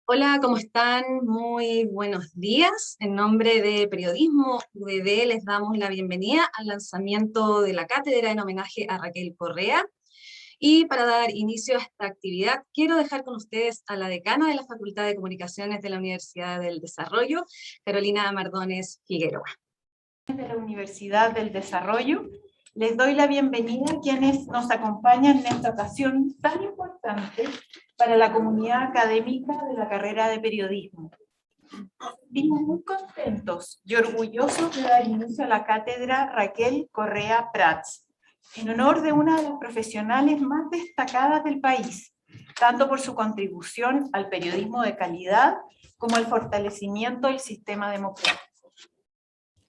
Hola, ¿cómo están? Muy buenos días. En nombre de Periodismo UDD les damos la bienvenida al lanzamiento de la cátedra en homenaje a Raquel Correa. Y para dar inicio a esta actividad, quiero dejar con ustedes a la decana de la Facultad de Comunicaciones de la Universidad del Desarrollo, Carolina Mardones Figueroa. De la Universidad del Desarrollo, les doy la bienvenida a quienes nos acompañan en esta ocasión tan importante para la comunidad académica de la carrera de periodismo. Vimos muy contentos y orgullosos de dar inicio a la cátedra Raquel Correa Prats, en honor de una de las profesionales más destacadas del país, tanto por su contribución al periodismo de calidad como al fortalecimiento del sistema democrático.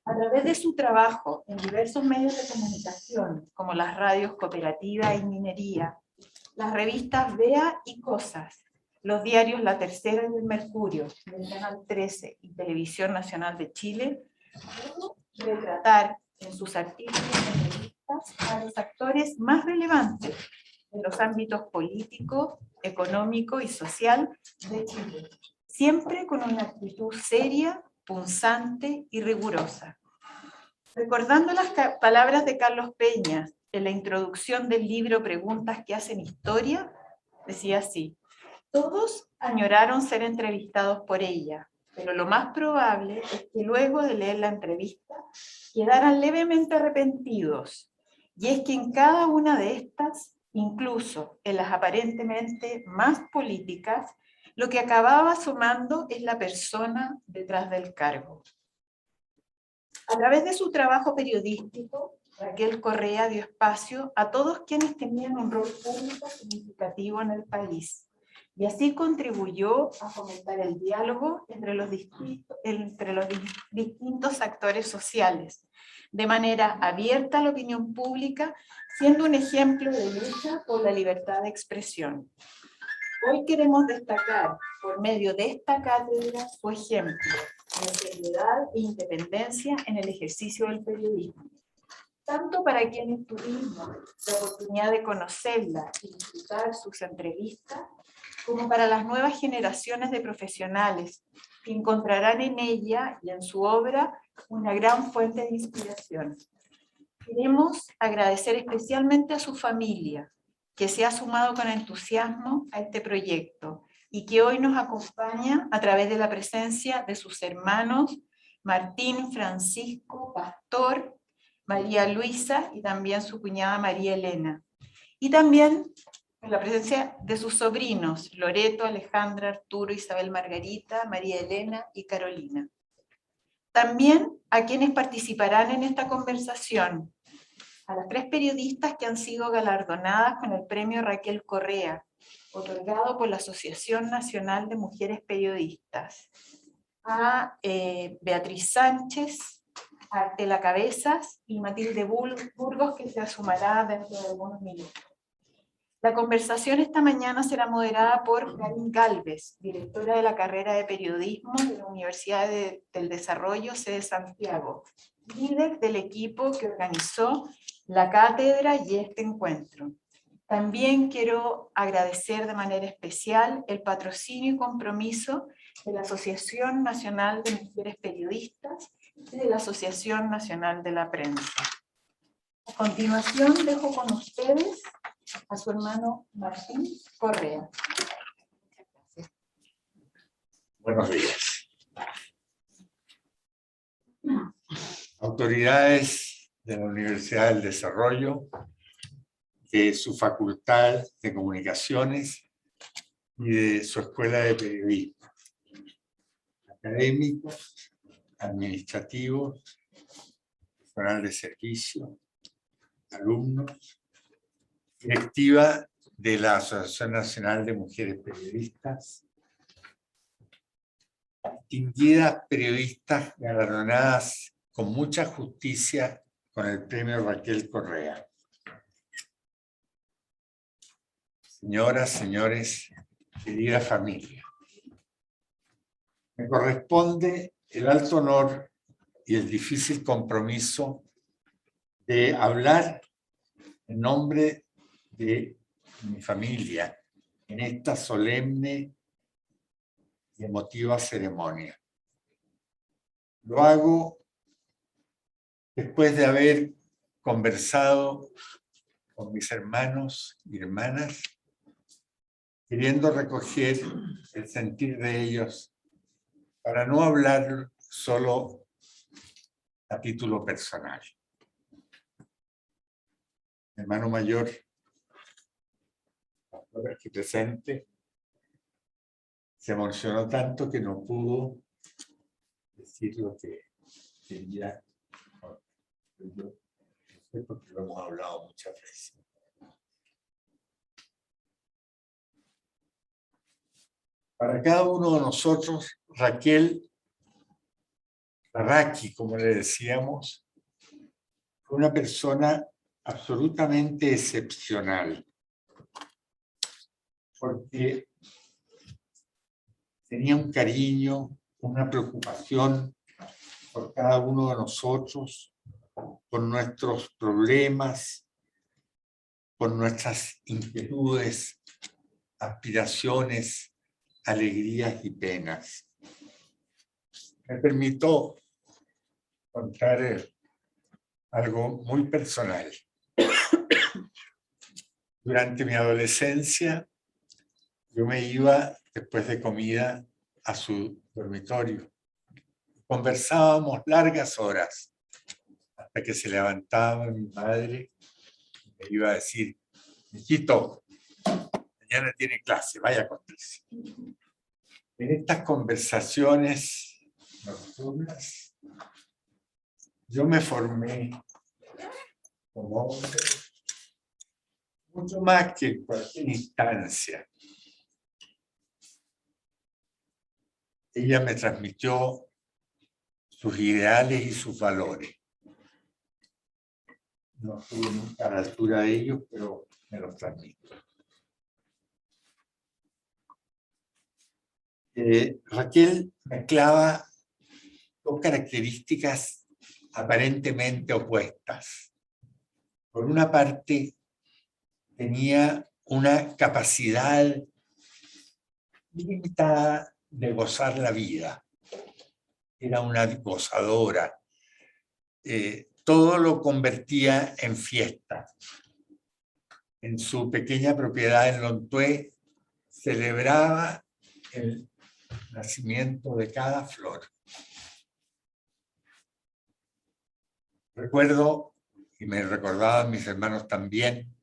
A través de su trabajo en diversos medios de comunicación, como las radios Cooperativa y Minería, las revistas Vea y Cosas, los diarios La Tercera y El Mercurio, del Canal 13 y Televisión Nacional de Chile, pudo retratar en sus artículos y revistas a los actores más relevantes en los ámbitos político, económico y social de Chile, siempre con una actitud seria, punzante y rigurosa. Recordando las palabras de Carlos Peña en la introducción del libro Preguntas que hacen historia, decía así: todos añoraron ser entrevistados por ella, pero lo más probable es que luego de leer la entrevista quedaran levemente arrepentidos, y es que en cada una de estas, incluso en las aparentemente más políticas, lo que acababa asomando es la persona detrás del cargo. A través de su trabajo periodístico, Raquel Correa dio espacio a todos quienes tenían un rol público significativo en el país, y así contribuyó a fomentar el diálogo entre los distintos actores sociales, de manera abierta a la opinión pública, siendo un ejemplo de lucha por la libertad de expresión. Hoy queremos destacar, por medio de esta cátedra, su ejemplo de seriedad e independencia en el ejercicio del periodismo, tanto para quienes tuvimos la oportunidad de conocerla y disfrutar sus entrevistas, como para las nuevas generaciones de profesionales que encontrarán en ella y en su obra una gran fuente de inspiración. Queremos agradecer especialmente a su familia, que se ha sumado con entusiasmo a este proyecto y que hoy nos acompaña a través de la presencia de sus hermanos Martín, Francisco, Pastor, María Luisa y también su cuñada María Elena. Y también en la presencia de sus sobrinos Loreto, Alejandra, Arturo, Isabel Margarita, María Elena y Carolina. También a quienes participarán en esta conversación: a las 3 periodistas que han sido galardonadas con el premio Raquel Correa, otorgado por la Asociación Nacional de Mujeres Periodistas, a Beatriz Sánchez, a Artela Cabezas y Matilde Burgos, que se sumará dentro de algunos minutos. La conversación esta mañana será moderada por Karin Galvez, directora de la carrera de Periodismo de la Universidad del Desarrollo, sede Santiago, líder del equipo que organizó la cátedra y este encuentro. También quiero agradecer de manera especial el patrocinio y compromiso de la Asociación Nacional de Mujeres Periodistas y de la Asociación Nacional de la Prensa. A continuación dejo con ustedes a su hermano Martín Correa. Buenos días. Autoridades de la Universidad del Desarrollo, de su Facultad de Comunicaciones y de su Escuela de Periodismo, académicos, administrativos, personal de servicio, alumnos, directiva de la Asociación Nacional de Mujeres Periodistas, distinguidas periodistas galardonadas con mucha justicia con el premio Raquel Correa. Señoras, señores, querida familia, me corresponde el alto honor y el difícil compromiso de hablar en nombre de mi familia en esta solemne y emotiva ceremonia. Lo hago después de haber conversado con mis hermanos y hermanas, queriendo recoger el sentir de ellos para no hablar solo a título personal. Mi hermano mayor, aquí presente, se emocionó tanto que no pudo decir lo que quería, porque lo hemos hablado muchas veces. Para cada uno de nosotros, Raquel, Raki, como le decíamos, fue una persona absolutamente excepcional, porque tenía un cariño, una preocupación por cada uno de nosotros, por nuestros problemas, por nuestras inquietudes, aspiraciones, alegrías y penas. Me permito contar algo muy personal. Durante mi adolescencia, yo me iba después de comida a su dormitorio. Conversábamos largas horas hasta que se levantaba mi madre y me iba a decir: hijito, mañana tiene clase, vaya a acostarse. En estas conversaciones nocturnas, yo me formé como hombre mucho más que en cualquier instancia. Ella me transmitió sus ideales y sus valores. No estuve nunca a la altura de ellos, pero me los transmito. Raquel mezclaba dos características aparentemente opuestas. Por una parte, tenía una capacidad ilimitada de gozar la vida. Era una gozadora. Todo lo convertía en fiesta. En su pequeña propiedad en Lontué celebraba el nacimiento de cada flor. Recuerdo, y me recordaban mis hermanos también,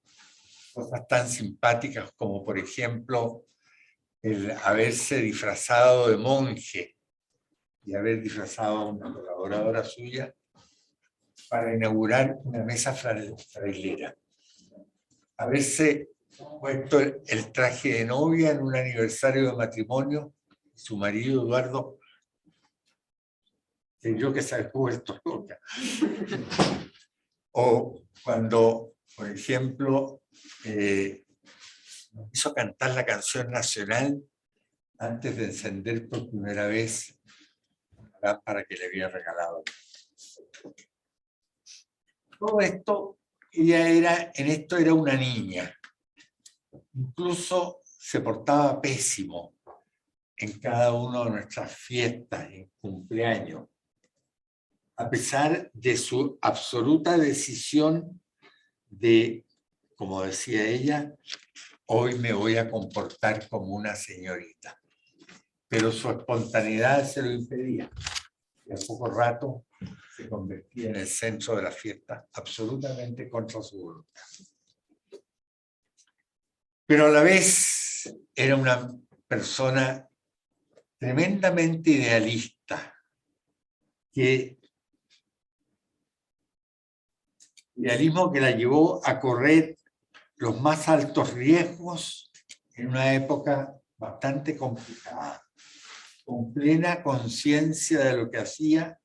cosas tan simpáticas como, por ejemplo, el haberse disfrazado de monje y haber disfrazado a una colaboradora suya para inaugurar una mesa frailera. Haberse puesto el traje de novia en un aniversario de matrimonio, su marido Eduardo creyó que se había vuelto loca. O cuando, por ejemplo, hizo cantar la canción nacional antes de encender por primera vez la lámpara que le había regalado. Todo esto, en esto era una niña. Incluso se portaba pésimo en cada una de nuestras fiestas, en cumpleaños, a pesar de su absoluta decisión de, como decía ella, hoy me voy a comportar como una señorita. Pero su espontaneidad se lo impedía. Y a poco rato se convertía en el centro de la fiesta, absolutamente contra su voluntad. Pero a la vez era una persona tremendamente idealista, idealismo que la llevó a correr los más altos riesgos en una época bastante complicada, con plena conciencia de lo que hacía,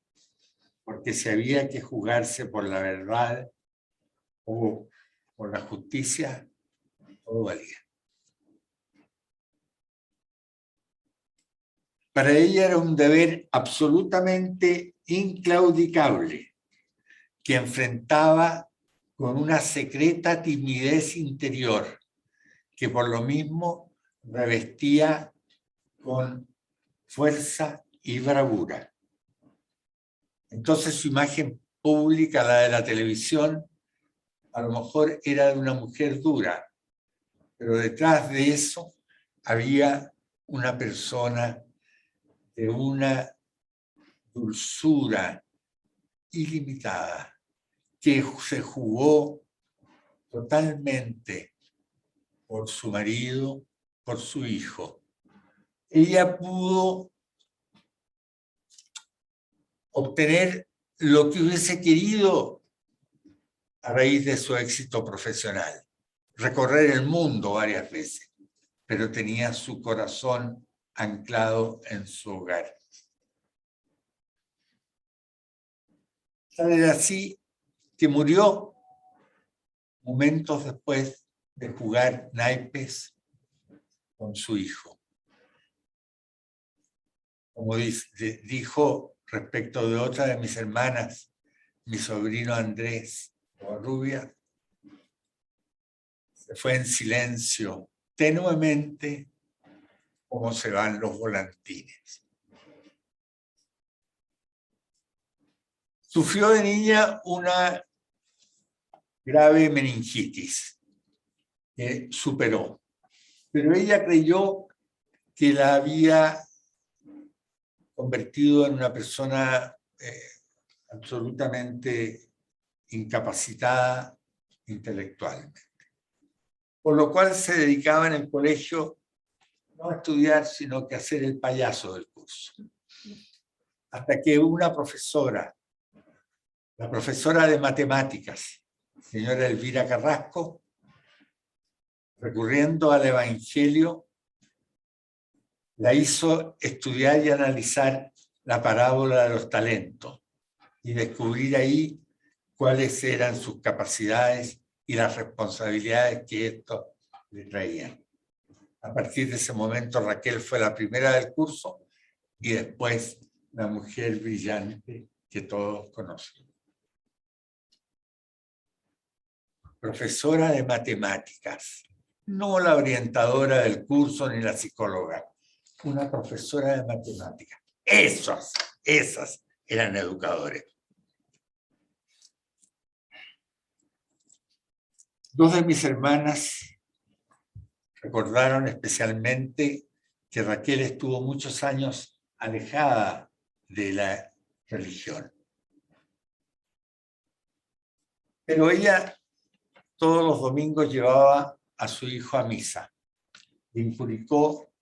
porque si había que jugarse por la verdad o por la justicia, todo valía. Para ella era un deber absolutamente inclaudicable, que enfrentaba con una secreta timidez interior, que por lo mismo revestía con fuerza y bravura. Entonces su imagen pública, la de la televisión, a lo mejor era de una mujer dura, pero detrás de eso había una persona de una dulzura ilimitada, que se jugó totalmente por su marido, por su hijo. Ella pudo obtener lo que hubiese querido a raíz de su éxito profesional, recorrer el mundo varias veces, pero tenía su corazón anclado en su hogar. Tal era así que murió momentos después de jugar naipes con su hijo. Como dijo respecto de otra de mis hermanas, mi sobrino Andrés Rubia, se fue en silencio, tenuemente, como se van los volantines. Sufrió de niña una grave meningitis que superó, pero ella creyó que la había convertido en una persona absolutamente incapacitada intelectualmente. Por lo cual se dedicaba en el colegio no a estudiar, sino que a ser el payaso del curso. Hasta que una profesora, la profesora de matemáticas, señora Elvira Carrasco, recurriendo al Evangelio, la hizo estudiar y analizar la parábola de los talentos y descubrir ahí cuáles eran sus capacidades y las responsabilidades que esto le traían. A partir de ese momento, Raquel fue la primera del curso y después la mujer brillante que todos conocen. Profesora de matemáticas, no la orientadora del curso ni la psicóloga, una profesora de matemáticas. Esas eran educadores. Dos de mis hermanas recordaron especialmente que Raquel estuvo muchos años alejada de la religión. Pero ella todos los domingos llevaba a su hijo a misa. Le inculcó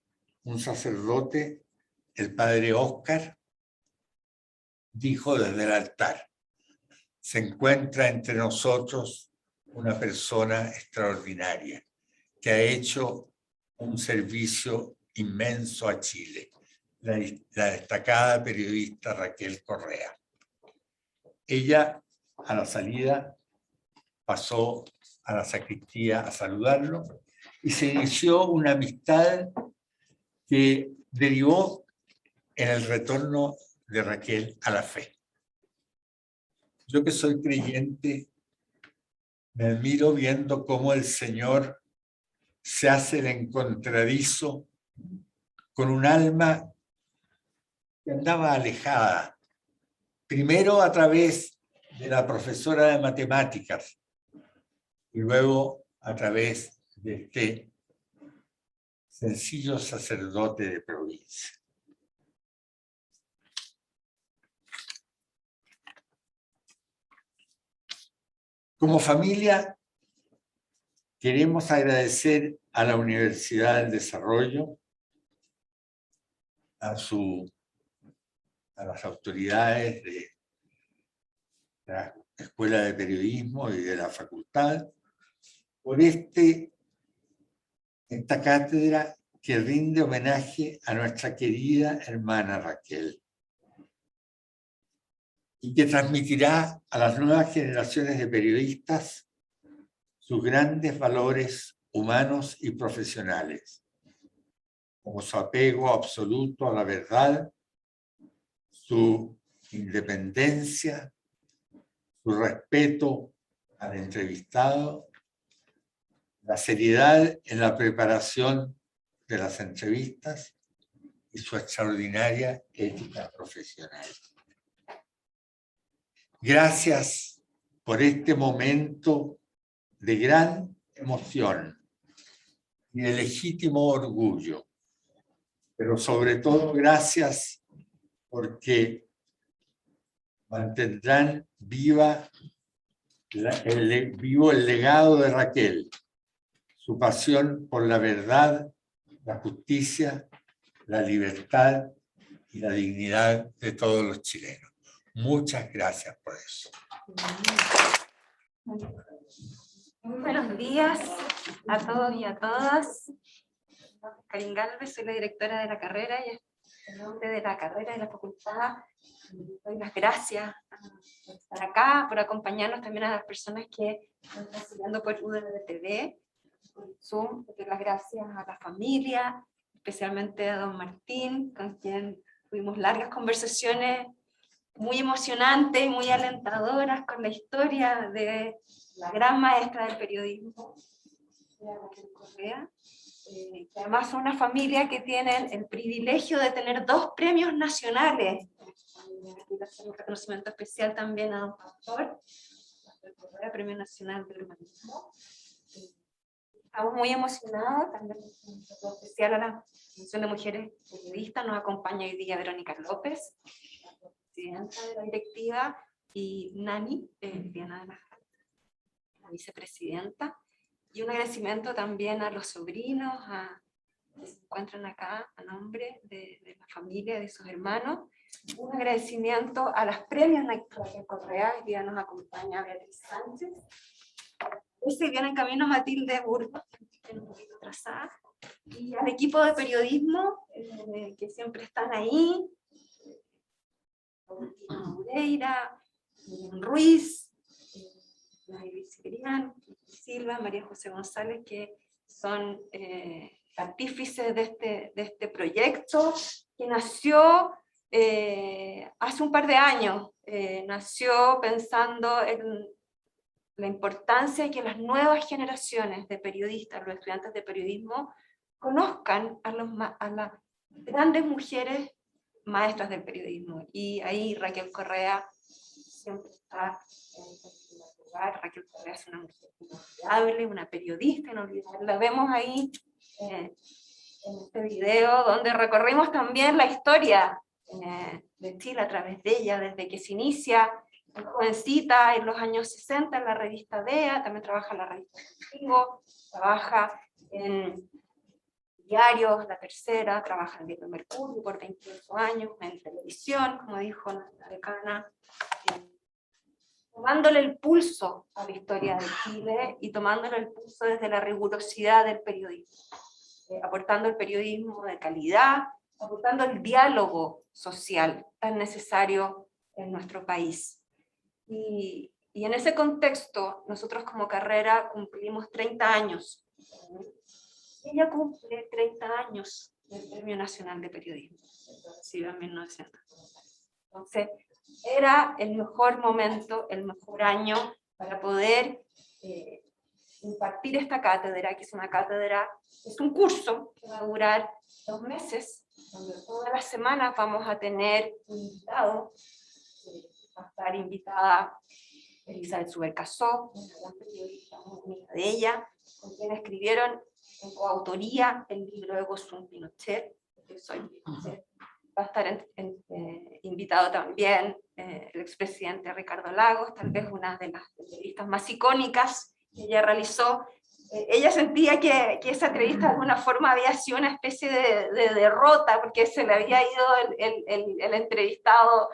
un sacerdote, el padre Óscar, dijo desde el altar: se encuentra entre nosotros una persona extraordinaria que ha hecho un servicio inmenso a Chile, la destacada periodista Raquel Correa. Ella, a la salida, pasó a la sacristía a saludarlo y se inició una amistad que derivó en el retorno de Raquel a la fe. Yo, que soy creyente, me admiro viendo cómo el Señor se hace el encontradizo con un alma que andaba alejada, primero a través de la profesora de matemáticas y luego a través de este sencillo sacerdote de provincia. Como familia, queremos agradecer a la Universidad del Desarrollo, a las autoridades de la Escuela de Periodismo y de la Facultad, por esta cátedra que rinde homenaje a nuestra querida hermana Raquel y que transmitirá a las nuevas generaciones de periodistas sus grandes valores humanos y profesionales, como su apego absoluto a la verdad, su independencia, su respeto al entrevistado, la seriedad en la preparación de las entrevistas y su extraordinaria ética profesional. Gracias por este momento de gran emoción y de legítimo orgullo, pero sobre todo gracias porque mantendrán vivo el legado de Raquel, su pasión por la verdad, la justicia, la libertad y la dignidad de todos los chilenos. Muchas gracias por eso. Muy buenos días a todos y a todas. Karin Galvez, soy la directora de la carrera y en nombre de la carrera y la facultad doy las gracias por estar acá, por acompañarnos también a las personas que nos están siguiendo por UDTV, por Zoom. Doy las gracias a la familia, especialmente a don Martín, con quien tuvimos largas conversaciones muy emocionantes y muy alentadoras con la historia de la gran maestra del periodismo, Raquel Correa. Que además son una familia que tienen el privilegio de tener 2 premios nacionales. Quiero hacer un reconocimiento especial también a don Pastor, el Premio Nacional del Humanismo. Estamos muy emocionados, también un saludo especial a la Asociación de Mujeres Periodistas. Nos acompaña hoy día Verónica López, la presidenta de la directiva, y Nani, Diana de la vicepresidenta. Y un agradecimiento también a los sobrinos que se encuentran acá a nombre de la familia, de sus hermanos. Un agradecimiento a las premios Raquel Correa, hoy día nos acompaña Beatriz Sánchez. Hoy viene en camino Matilde Burgos, un poquito atrasada. Y al equipo de periodismo, que siempre están ahí, Moreira, Ruiz, Silva, María José González, que son artífices de este proyecto, que nació hace un par de años. Nació pensando en la importancia de que las nuevas generaciones de periodistas, los estudiantes de periodismo, conozcan a las grandes mujeres maestras del periodismo. Y ahí Raquel Correa siempre está en lugar. Raquel Correa es una mujer inolvidable, una periodista inolvidable. La vemos ahí en este video, donde recorrimos también la historia de Chile a través de ella, desde que se inicia jovencita en los años 60 en la revista DEA, también trabaja en la revista Contigo, trabaja en diarios, La Tercera, trabaja en el diario Mercurio por 28 años, en televisión, como dijo nuestra decana, tomándole el pulso a la historia de Chile y tomándole el pulso desde la rigurosidad del periodismo, aportando el periodismo de calidad, aportando el diálogo social tan necesario en nuestro país. Y en ese contexto, nosotros como carrera cumplimos 30 años. Ella cumple 30 años del Premio Nacional de Periodismo, lo recibió en 1900. Entonces, era el mejor momento, el mejor año para poder impartir esta cátedra, que es una cátedra, es un curso que va a durar 2 meses, donde todas las semanas vamos a tener un invitado. Va a estar invitada Elizabeth Subercasó, una gran periodista muy amiga de ella, con quien escribieron en coautoría el libro de Gozum Pinochet, Yo soy Pinochet. Va a estar invitado también el expresidente Ricardo Lagos, tal vez una de las entrevistas más icónicas que ella realizó. Ella sentía que esa entrevista de alguna forma había sido una especie de derrota, porque se le había ido el entrevistado,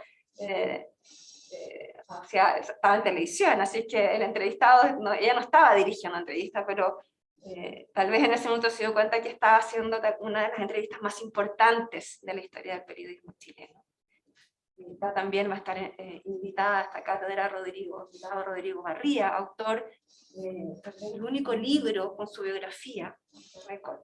o sea, estaba en televisión, así que el entrevistado, ella no estaba dirigiendo la entrevista, pero tal vez en ese momento se dio cuenta que estaba haciendo una de las entrevistas más importantes de la historia del periodismo chileno. También va a estar invitada a esta cátedra Rodrigo Barría, autor del único libro con su biografía, Récord.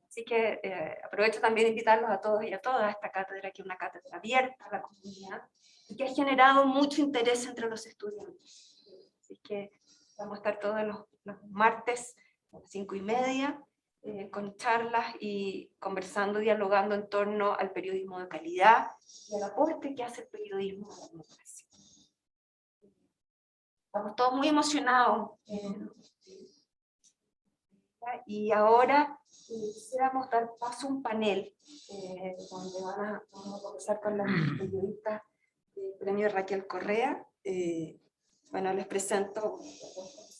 Así que aprovecho también de invitarlos a todos y a todas a esta cátedra, que es una cátedra abierta a la comunidad y que ha generado mucho interés entre los estudiantes. Así que vamos a estar todos los martes a las 5:30 con charlas y conversando, dialogando en torno al periodismo de calidad y al aporte que hace el periodismo a la democracia. Estamos todos muy emocionados. Y ahora quisiéramos dar paso a un panel donde vamos a conversar con las periodistas del premio Raquel Correa. Bueno, les presento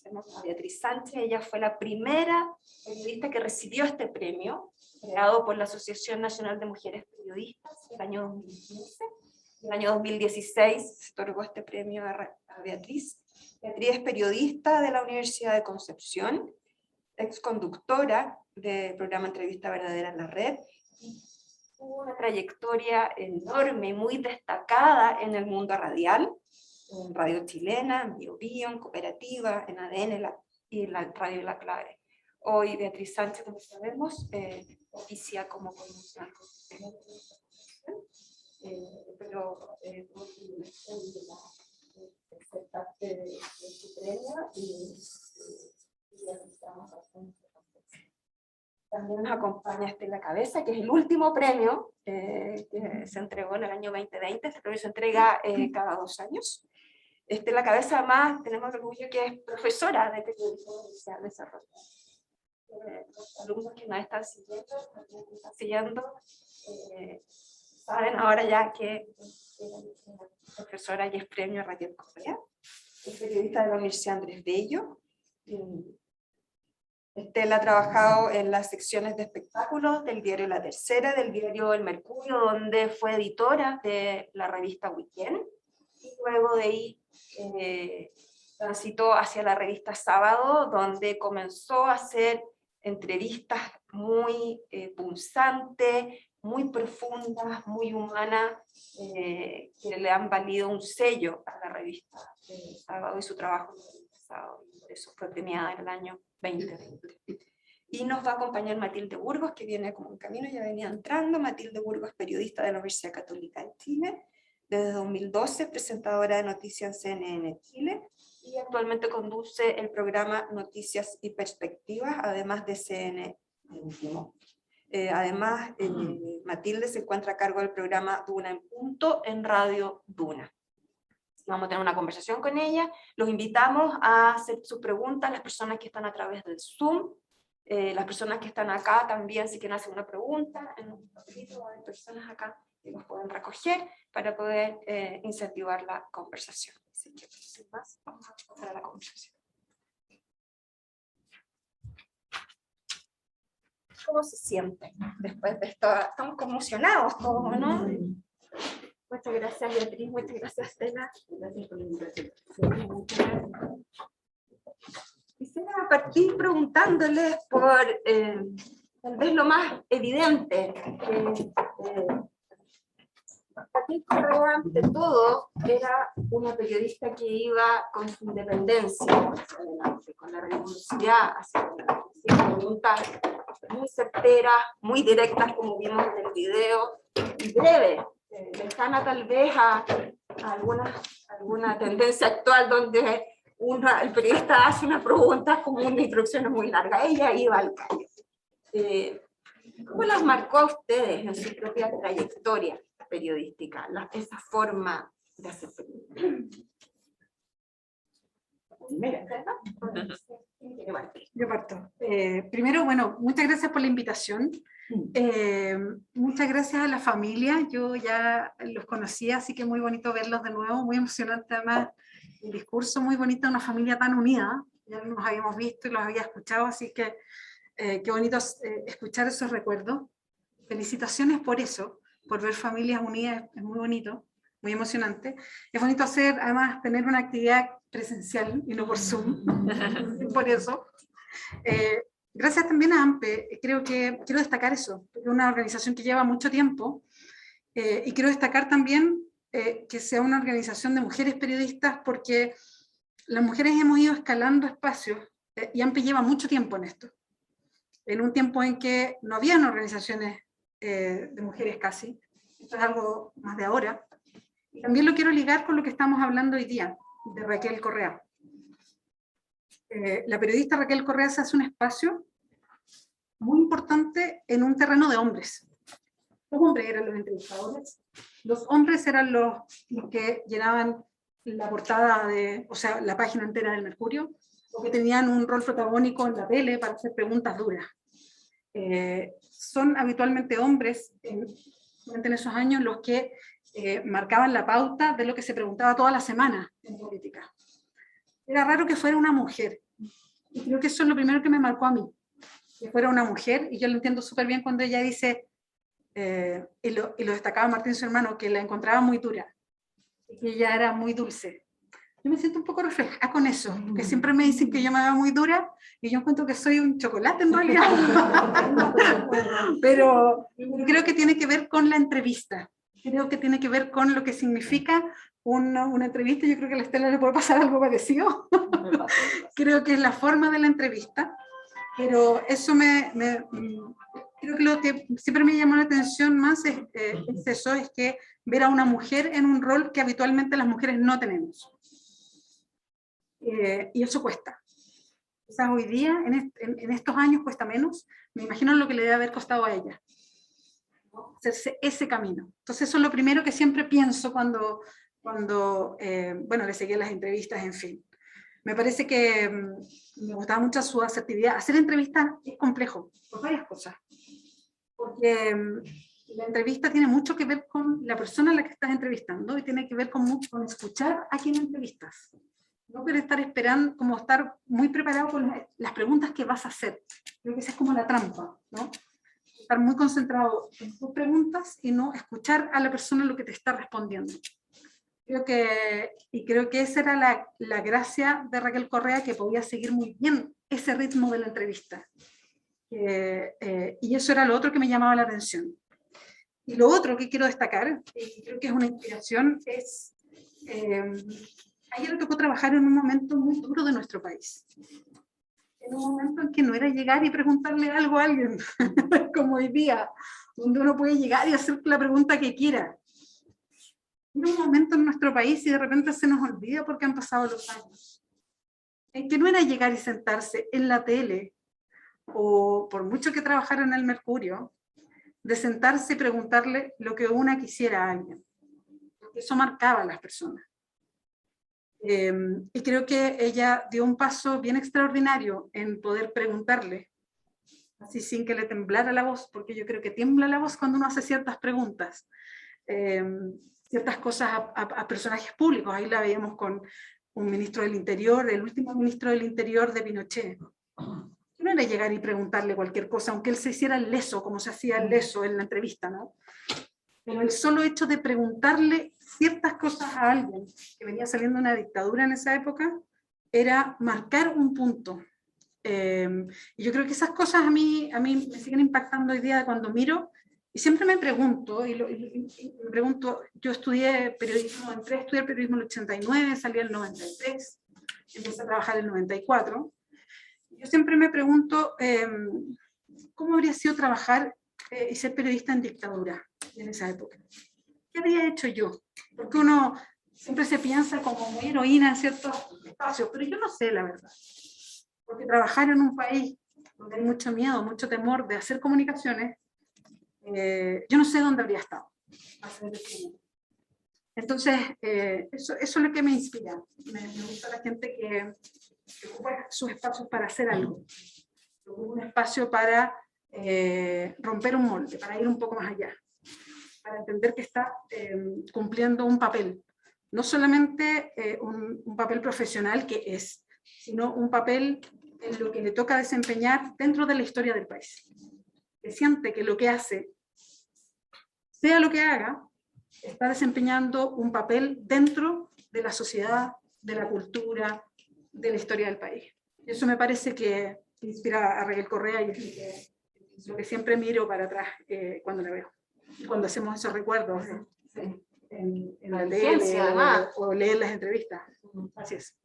a Beatriz Sánchez. Ella fue la primera periodista que recibió este premio, creado por la Asociación Nacional de Mujeres Periodistas en el año 2015. En el año 2016 se otorgó este premio a Beatriz. Beatriz es periodista de la Universidad de Concepción, exconductora del programa Entrevista Verdadera en la Red, y tuvo una trayectoria enorme y muy destacada en el mundo radial, en Radio Chilena, en Bio Bio, en Cooperativa, en ADN y la Radio La Clave. Hoy Beatriz Sánchez, como sabemos, oficia como conductora, pero ser parte de su premio y también nos acompaña Estela Cabeza, que es el último premio que se entregó en el año 2020. Este premio se entrega cada 2 años. Estela Cabeza, además, tenemos el orgullo que es profesora de periodismo social de desarrollo. Los alumnos que nos están siguiendo saben ahora ya que es profesora y es premio Raquel Correa. Es periodista de la Universidad Andrés Bello. Estela ha trabajado en las secciones de espectáculos del diario La Tercera, del diario El Mercurio, donde fue editora de la revista Weekend, y luego de ahí transitó hacia la revista Sábado, donde comenzó a hacer entrevistas muy punzantes, muy profundas, muy humanas, que le han valido un sello a la revista Sábado y su trabajo en la revista Sábado. Por eso fue premiada en el año 2020. Y nos va a acompañar Matilde Burgos, que viene como en camino, ya venía entrando. Matilde Burgos, periodista de la Universidad Católica de Chile, desde 2012 presentadora de noticias en CNN Chile, y actualmente conduce el programa Noticias y Perspectivas, además de CNN Último. Además, Matilde se encuentra a cargo del programa Duna en Punto en Radio Duna. Vamos a tener una conversación con ella. Los invitamos a hacer sus preguntas, las personas que están a través del Zoom, las personas que están acá también, si quieren hacer una pregunta, en un papelito hay personas acá que los pueden recoger para poder incentivar la conversación. Así que, sin más, vamos a pasar a la conversación. ¿Cómo se sienten después de esto? Estamos conmocionados todos, ¿no? Muchas gracias, Beatriz. Muchas gracias, Estela. Gracias por la invitación. Quisiera partir preguntándoles por tal vez lo más evidente. Raquel Correa, ante todo, era una periodista que iba con su independencia hacia adelante, con la rigurosidad hacia adelante, sin preguntas muy certeras, muy directas, como vimos en el video, y breves, lejana tal vez a alguna tendencia actual donde el periodista hace una pregunta con una introducción muy larga. Ella iba al callo. ¿Cómo las marcó a ustedes en su propia trayectoria periodística, esa forma de hacer periodismo? Yo parto. Primero, bueno, muchas gracias por la invitación. Muchas gracias a la familia. Yo ya los conocía, así que muy bonito verlos de nuevo. Muy emocionante además el discurso, muy bonito, una familia tan unida. Ya nos habíamos visto y los había escuchado, así que qué bonito escuchar esos recuerdos. Felicitaciones por eso, por ver familias unidas, es muy bonito, muy emocionante. Es bonito hacer, además, tener una actividad presencial y no por Zoom, por eso. Gracias también a AMPE, quiero destacar eso, es una organización que lleva mucho tiempo, y quiero destacar también que sea una organización de mujeres periodistas, porque las mujeres hemos ido escalando espacios, y AMPE lleva mucho tiempo en esto, en un tiempo en que no habían organizaciones de mujeres casi, esto es algo más de ahora. Y también lo quiero ligar con lo que estamos hablando hoy día, de Raquel Correa. La periodista Raquel Correa se hace un espacio muy importante en un terreno de hombres. Los hombres eran los entrevistadores, los hombres eran los que llenaban la portada o sea, la página entera del Mercurio, o que tenían un rol protagónico en la tele para hacer preguntas duras. Son habitualmente hombres, en esos años, los que marcaban la pauta de lo que se preguntaba toda la semana en política. Era raro que fuera una mujer, y creo que eso es lo primero que me marcó a mí, que fuera una mujer, y yo lo entiendo súper bien cuando ella dice, y lo destacaba Martín, su hermano, que la encontraba muy dura, y que ella era muy dulce. Yo me siento un poco reflejada con eso, porque siempre me dicen que yo me veo muy dura, y yo encuentro que soy un chocolate en realidad. Pero creo que tiene que ver con la entrevista, creo que tiene que ver con lo que significa una entrevista. Yo creo que a la Estela le puede pasar algo parecido. Creo que es la forma de la entrevista, pero eso creo que lo que siempre me llamó la atención más es eso, es que ver a una mujer en un rol que habitualmente las mujeres no tenemos. Y eso cuesta. Quizás hoy día, en estos años, cuesta menos. Me imagino lo que le debe haber costado a ella, ¿no? Hacerse ese camino. Entonces eso es lo primero que siempre pienso cuando bueno, le seguí las entrevistas, en fin. Me parece que me gustaba mucho su asertividad. Hacer entrevistas es complejo, por varias cosas. Porque la entrevista tiene mucho que ver con la persona a la que estás entrevistando, y tiene que ver con escuchar a quien entrevistas. No querer estar esperando, como estar muy preparado con las preguntas que vas a hacer. Creo que esa es como la trampa, ¿no? Estar muy concentrado en tus preguntas y no escuchar a la persona lo que te está respondiendo. Creo que esa era la gracia de Raquel Correa, que podía seguir muy bien ese ritmo de la entrevista. Y eso era lo otro que me llamaba la atención. Y lo otro que quiero destacar, y creo que es una inspiración, es a ella le tocó trabajar en un momento muy duro de nuestro país. En un momento en que no era llegar y preguntarle algo a alguien, como hoy día, donde uno puede llegar y hacer la pregunta que quiera. Era un momento en nuestro país y de repente se nos olvida porque han pasado los años. En que no era llegar y sentarse en la tele, o por mucho que trabajara en el Mercurio, de sentarse y preguntarle lo que una quisiera a alguien. Porque eso marcaba a las personas. Y creo que ella dio un paso bien extraordinario en poder preguntarle, así sin que le temblara la voz, porque yo creo que tiembla la voz cuando uno hace ciertas preguntas, ciertas cosas a personajes públicos. Ahí la veíamos con un ministro del Interior, el último ministro del Interior de Pinochet. No era llegar y preguntarle cualquier cosa, aunque él se hiciera el leso, como se hacía el leso en la entrevista, ¿no? Pero el solo hecho de preguntarle ciertas cosas a alguien que venía saliendo de una dictadura en esa época, era marcar un punto. Y yo creo que esas cosas a mí me siguen impactando hoy día cuando miro, y siempre me pregunto, me pregunto, yo estudié periodismo, entré a estudiar periodismo en el 89, salí en el 93, empecé a trabajar en el 94. Yo siempre me pregunto cómo habría sido trabajar y ser periodista en dictadura en esa época. ¿Qué habría hecho yo? Porque uno siempre se piensa como muy heroína en ciertos espacios, pero yo no sé la verdad. Porque trabajar en un país donde hay mucho miedo, mucho temor de hacer comunicaciones, yo no sé dónde habría estado. Entonces, eso es lo que me inspira. Me gusta la gente que ocupa sus espacios para hacer algo. Un espacio para romper un molde, para ir un poco más allá, para entender que está cumpliendo un papel, no solamente un papel profesional que es, sino un papel en lo que le toca desempeñar dentro de la historia del país. Que siente que lo que hace, sea lo que haga, está desempeñando un papel dentro de la sociedad, de la cultura, de la historia del país. Eso me parece que inspira a Raquel Correa, y es lo que siempre miro para atrás cuando la veo. Cuando hacemos esos recuerdos en la tele o leer las entrevistas. Así es.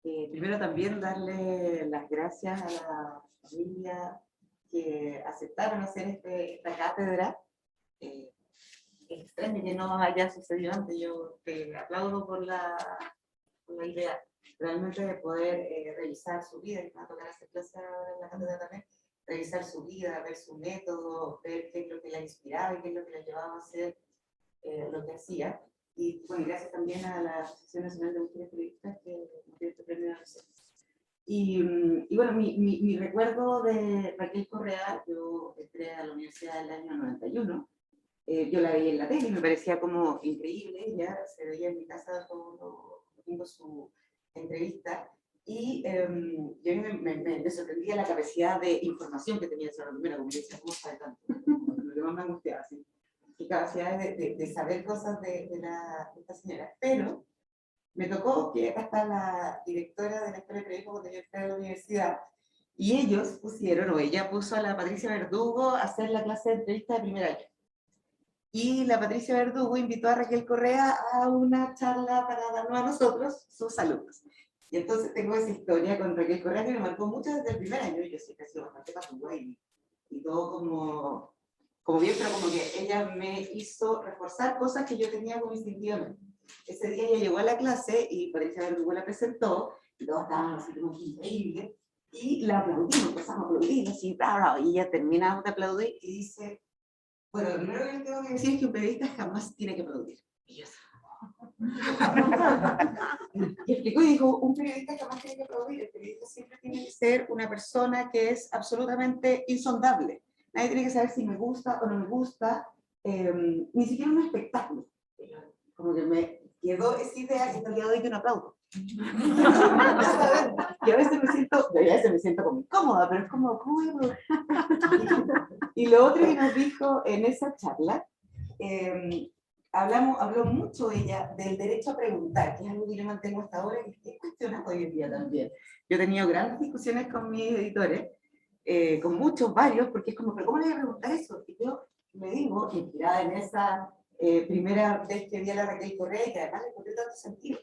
Primero también darle las gracias a la familia que aceptaron hacer esta cátedra. Es extraño que no haya sucedido antes. Yo te aplaudo por la idea. realmente de poder revisar su vida, y me va a tocar hacer clase ahora en la cátedra también, revisar su vida, ver su método, ver qué es lo que la inspiraba y qué es lo que la llevaba a hacer lo que hacía. Y bueno, gracias también a la Asociación Nacional de Mujeres Periodistas que nos dio este premio a nosotros. Y bueno, mi recuerdo de Raquel Correa, yo entré a la universidad en el año 91, yo la veía en la tele y me parecía como increíble, ella se veía en mi casa todos los domingos su entrevista, y yo me sorprendía la capacidad de información que tenía esa primera, como yo decía, ¿cómo sabe tanto? Lo que más me angustiaba, ¿sí? Y capacidad de saber cosas de esta señora. Pero me tocó que acá está la directora de la Escuela de Periodismo cuando yo entré a la universidad, y ellos pusieron, o ella puso a la Patricia Verdugo a hacer la clase de entrevista de primer año. Y la Patricia Verdugo invitó a Raquel Correa a una charla para darnos a nosotros, sus alumnos. Y entonces tengo esa historia con Raquel Correa que me marcó mucho desde el primer año. Yo siempre he sido bastante patúa y todo como bien, pero como que ella me hizo reforzar cosas que yo tenía como instintivamente. Ese día ella llegó a la clase y Patricia Verdugo la presentó, y todos estaban así como increíble, y la aplaudimos, empezamos a aplaudir, así, bla, bla, y ella terminamos de aplaudir y dice, bueno, lo primero que tengo que decir es que un periodista jamás tiene que aplaudir. Y yo, y explicó y dijo, un periodista jamás tiene que aplaudir, el periodista siempre tiene que ser una persona que es absolutamente insondable. Nadie tiene que saber si me gusta o no me gusta, ni siquiera un espectáculo. Como que me quedó esa idea y hasta el día de hoy que no aplaudo. Y a veces me siento como incómoda, pero es como, ¿cómo voy a aplaudir? Y lo otro que nos dijo en esa charla, habló mucho ella del derecho a preguntar, que es algo que yo mantengo hasta ahora y que he cuestionado hoy en día también. Yo he tenido grandes discusiones con mis editores, con muchos, varios, porque es como, ¿pero cómo le voy a preguntar eso? Y yo me digo, inspirada en esa primera vez que vi a la Raquel Correa, y que además le encontré tanto sentido.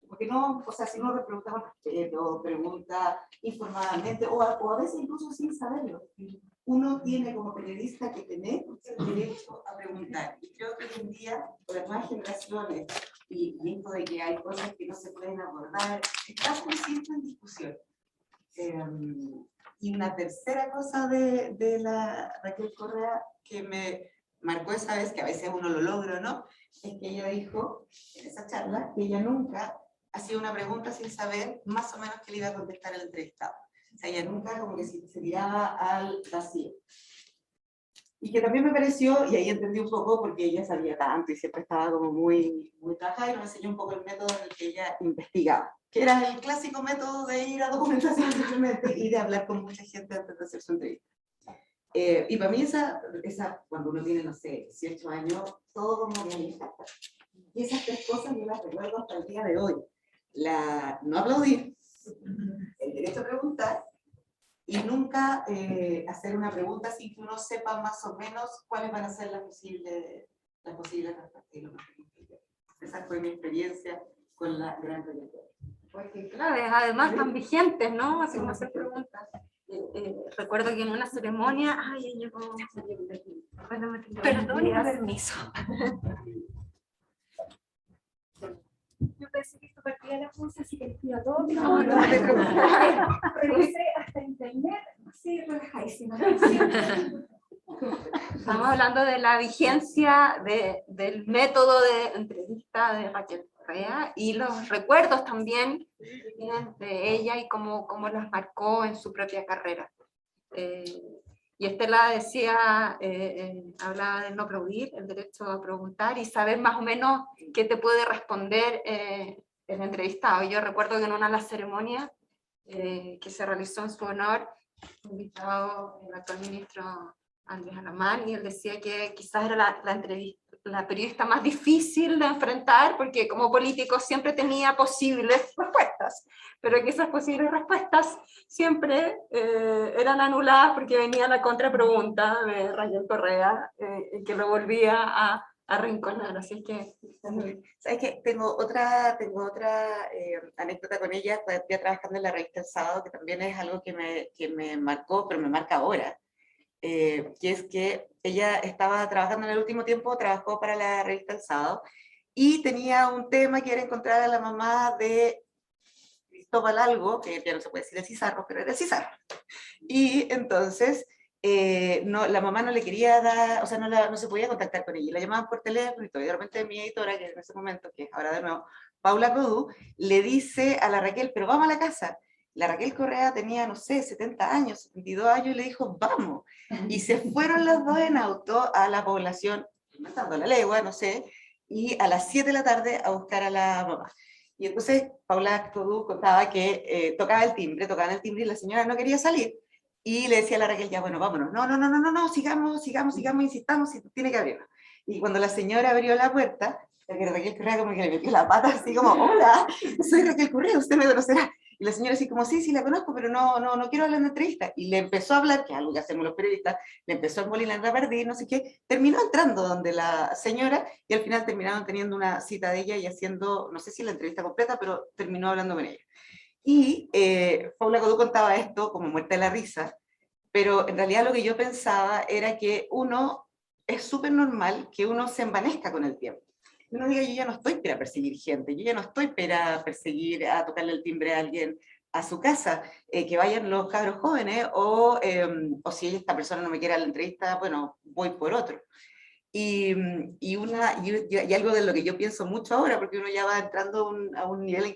Porque no, o sea, si uno le pregunta con respeto, pregunta informadamente, o a veces incluso sin saberlo, uno tiene como periodista que tener el derecho a preguntar. Y creo que hoy en día, con las nuevas generaciones, y viendo de que hay cosas que no se pueden abordar, está siempre en discusión. Y una tercera cosa de la Raquel Correa que me marcó esa vez, que a veces uno lo logra, ¿no? Es que ella dijo en esa charla que ella nunca hacía una pregunta sin saber más o menos qué le iba a contestar el entrevistado. O sea, ella nunca como que se tiraba al vacío. Y que también me pareció, y ahí entendí un poco, porque ella sabía tanto y siempre estaba como muy trabajada, y nos enseñó un poco el método en el que ella investigaba, que era el clásico método de ir a documentación simplemente y de hablar con mucha gente antes de hacer su entrevista. Y para mí esa, cuando uno tiene, no sé, 18 años, todo como que me impacta. Y esas tres cosas yo las recuerdo hasta el día de hoy. No aplaudir, el derecho a preguntar, y nunca hacer una pregunta sin que uno sepa más o menos cuáles van a ser las posibles respuestas. Esa fue mi experiencia con la gran trayectoria. Porque claves, además tan vigentes, ¿no? Así como hacer preguntas. Recuerdo que en una ceremonia, ay, llegó. Perdón y permiso. Yo pensé que esto partía de la pulsa, así que les pido a todos. No te preocupes. Revisé hasta internet, así relajadísima. Estamos hablando de la vigencia del método de entrevista de Raquel Correa y los recuerdos también que tienen de ella y cómo las marcó en su propia carrera. Y Estela decía, hablaba de no aplaudir, el derecho a preguntar y saber más o menos qué te puede responder el entrevistado. Yo recuerdo que en una de las ceremonias que se realizó en su honor, invitado el actual ministro Andrés Alamán, y él decía que quizás era la periodista más difícil de enfrentar, porque como político siempre tenía posibles respuestas, pero que esas posibles respuestas siempre eran anuladas porque venía la contrapregunta de Raquel Correa, que lo volvía a arrinconar, así que... ¿Sabes qué? Tengo otra anécdota con ella, todavía trabajando en la revista El Sábado, que también es algo que me marcó, pero me marca ahora. Que es que ella estaba trabajando en el último tiempo, trabajó para la revista El Sábado, y tenía un tema que era encontrar a la mamá de Cristóbal algo, que ya no se puede decir el Cizarro, pero era el Cizarro. Y entonces no, la mamá no le quería dar, o sea, no se podía contactar con ella, y la llamaban por teléfono y todo, y de repente mi editora, que en ese momento, que ahora de nuevo, Paula Codú, le dice a la Raquel, pero vamos a la casa. La Raquel Correa tenía, no sé, 70 años, 72 años, y le dijo, vamos. Y se fueron las dos en auto a la población, inventando la legua, no sé, y a las 7 de la tarde a buscar a la mamá. Y entonces Paula Codú contaba que tocaban el timbre y la señora no quería salir. Y le decía a la Raquel, ya, bueno, vámonos. No, sigamos, insistamos, si tiene que abrirlo. Y cuando la señora abrió la puerta, la que Raquel Correa como que le metió la pata así como, hola, soy Raquel Correa, usted me conocerá. Y la señora así como, sí, la conozco, pero no quiero hablar en entrevista. Y le empezó a hablar, que es algo que hacemos los periodistas, le empezó a molinar la perdida, no sé qué, terminó entrando donde la señora, y al final terminaron teniendo una cita de ella y haciendo, no sé si la entrevista completa, pero terminó hablando con ella. Y Paula Codú contaba esto como muerta de la risa, pero en realidad lo que yo pensaba era que es súper normal que uno se envanezca con el tiempo. Uno diga, yo ya no estoy para perseguir gente, yo ya no estoy para perseguir a tocarle el timbre a alguien a su casa, que vayan los cabros jóvenes, o si esta persona no me quiere a la entrevista, bueno, voy por otro. Y algo de lo que yo pienso mucho ahora, porque uno ya va entrando a un nivel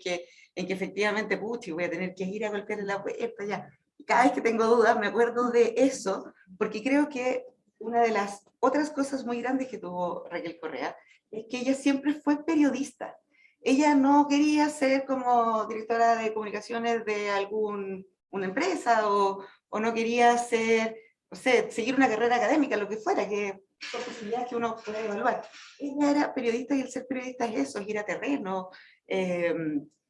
en que efectivamente, puchi, voy a tener que ir a golpear la puerta ya. Y cada vez que tengo dudas me acuerdo de eso, porque creo que una de las otras cosas muy grandes que tuvo Raquel Correa es que ella siempre fue periodista. Ella no quería ser como directora de comunicaciones de una empresa, o no quería ser, no sé, seguir una carrera académica, lo que fuera, que son posibilidades que uno puede evaluar. Ella era periodista, y el ser periodista es eso, es ir a terreno,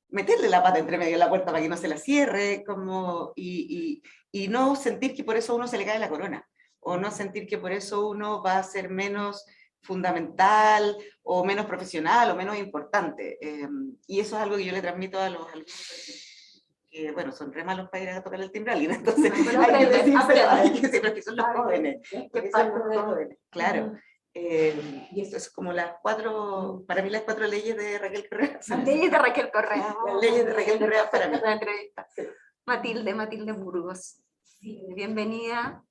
meterle la pata entre medio de la puerta para que no se la cierre, y no sentir que por eso a uno se le cae la corona, o no sentir que por eso uno va a ser menos fundamental, o menos profesional, o menos importante. Y eso es algo que yo le transmito a los alumnos, que bueno, son re malos para ir a tocar el timbre a alguien, entonces hay que decir que son los jóvenes, claro. Y eso es como para mí las 4 leyes de Raquel Correa. Las leyes de Raquel Correa. Las leyes de Raquel Correa para mí. La entrevista. Matilde Burgos. Sí, bienvenida.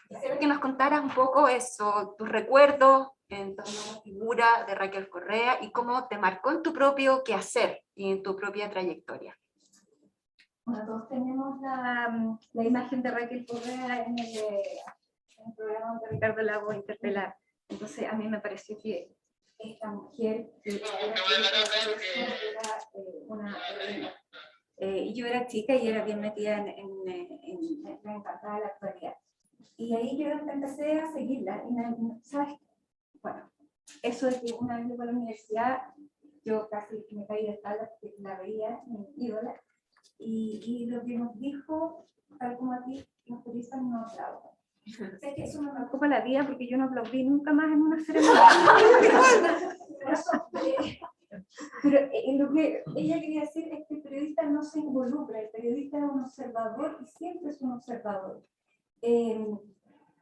Quisiera que nos contaras un poco eso, tus recuerdos en torno a la figura de Raquel Correa y cómo te marcó en tu propio quehacer y en tu propia trayectoria. Bueno, todos tenemos la imagen de Raquel Correa en el programa de Ricardo Lago Interpelar. Entonces a mí me pareció que esta mujer era una heroína. Yo era chica y era bien metida me encantaba la actualidad. Y ahí yo empecé a seguirla. Y ¿sabes? Bueno, eso de que una vez llegó a la universidad, yo casi me caí de espaldas porque la veía, mi ídola. Y lo que nos dijo, tal como a ti, los periodistas no aplauden. Sé que eso me marcó para la vida porque yo no aplaudí nunca más en una ceremonia. Pero lo que ella quería decir es que el periodista no se involucra, el periodista es un observador y siempre es un observador.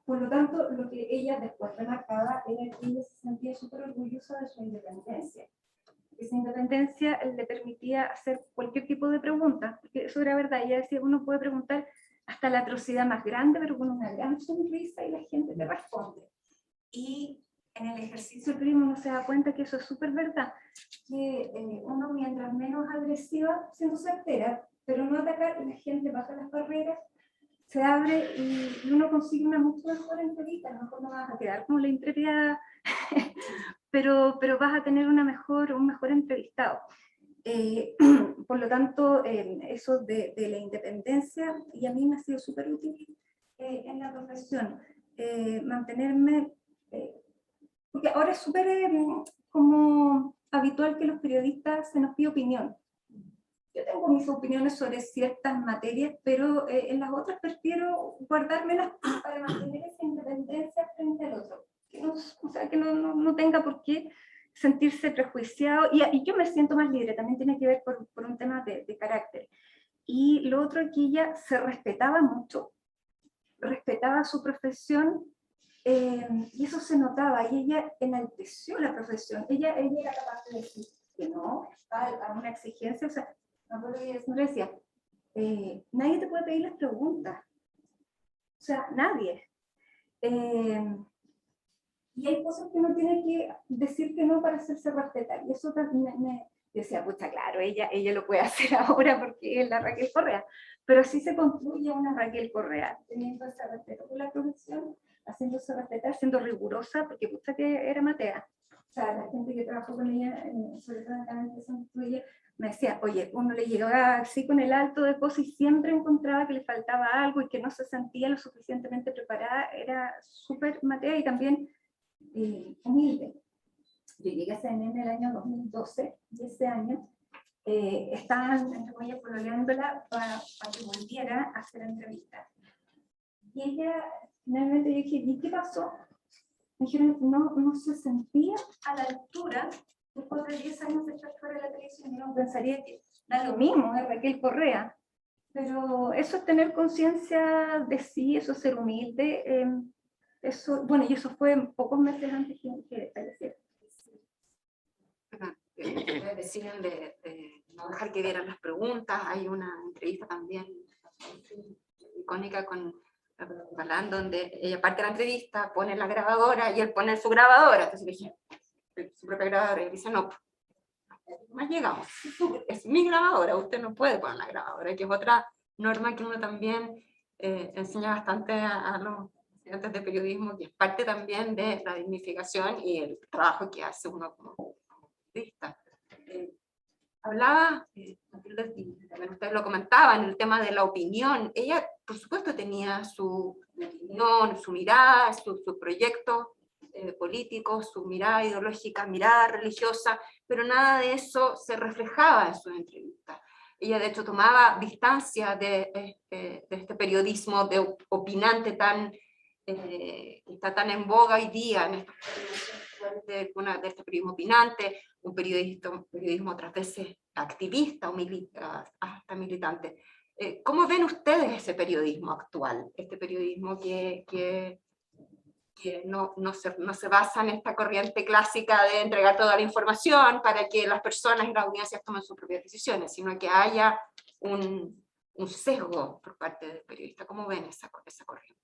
Por lo tanto, lo que ella después remarcaba era que ella se sentía súper orgullosa de su independencia. Esa independencia le permitía hacer cualquier tipo de pregunta, porque eso era verdad. Ella decía, uno puede preguntar hasta la atrocidad más grande, pero con una gran sonrisa y la gente te responde. Y en el ejercicio del periodismo uno se da cuenta que eso es súper verdad, que uno mientras menos agresiva, siendo certera, pero no atacar, la gente baja las barreras, se abre y uno consigue una mucho mejor entrevista. A lo mejor no vas a quedar como la intrépida, pero vas a tener un mejor entrevistado. Por lo tanto, eso de la independencia, y a mí me ha sido súper útil en la profesión, mantenerme, porque ahora es súper como habitual que los periodistas se nos pide opinión. Yo tengo mis opiniones sobre ciertas materias, pero en las otras prefiero guardármelas para mantener esa independencia frente al otro. Que no tenga por qué sentirse prejuiciado, y yo me siento más libre, también tiene que ver por un tema de carácter. Y lo otro es que ella se respetaba mucho, respetaba su profesión, y eso se notaba, y ella enalteció la profesión. Ella era capaz de decir que no a una exigencia, o sea, me acuerdo que ella siempre decía, nadie te puede pedir las preguntas. O sea, nadie. Y hay cosas que uno tiene que decir que no para hacerse respetar. Y eso yo decía, pucha, claro, ella lo puede hacer ahora porque es la Raquel Correa. Pero así se construye una Raquel Correa, teniendo ese respeto por la profesión, haciéndose respetar, siendo rigurosa, porque pucha que era matea. O sea, la gente que trabajó con ella, sobre todo en la empresa tuya, me decía, oye, uno le llegaba así con el alto de cosas y siempre encontraba que le faltaba algo y que no se sentía lo suficientemente preparada. Era súper matea y también humilde. Yo llegué a CNN en el año 2012 y ese año estaban, entre comillas, pololeándola para que volviera a hacer entrevistas. Y ella, finalmente yo dije, ¿y qué pasó? Me dijeron, no se sentía a la altura después de 10 años de estar fuera de la televisión. Yo pensaría que da lo mismo, es Raquel Correa. Pero eso es tener conciencia de sí, eso es ser humilde. Eso, bueno, y eso fue pocos meses antes que falleciera. Ustedes deciden de no dejar que vieran las preguntas. Hay una entrevista también icónica con Galán, donde ella parte de la entrevista, pone la grabadora y él pone su grabadora. Entonces le dije, su propia grabadora, y dice, no, más llegamos, es mi grabadora, usted no puede poner la grabadora, que es otra norma que uno también enseña bastante a los estudiantes de periodismo, que es parte también de la dignificación y el trabajo que hace uno como periodista. Hablaba, y también ustedes lo comentaban, el tema de la opinión. Ella, por supuesto, tenía su opinión, su mirada, su proyecto político, su mirada ideológica, mirada religiosa, pero nada de eso se reflejaba en sus entrevistas. Ella, de hecho, tomaba distancia de este periodismo de opinante que está tan en boga hoy día, en de este periodismo opinante, un periodismo otras veces activista o hasta militante. ¿Cómo ven ustedes ese periodismo actual? Este periodismo que no se basa en esta corriente clásica de entregar toda la información para que las personas y las audiencias tomen sus propias decisiones, sino que haya un sesgo por parte del periodista. ¿Cómo ven esa corriente?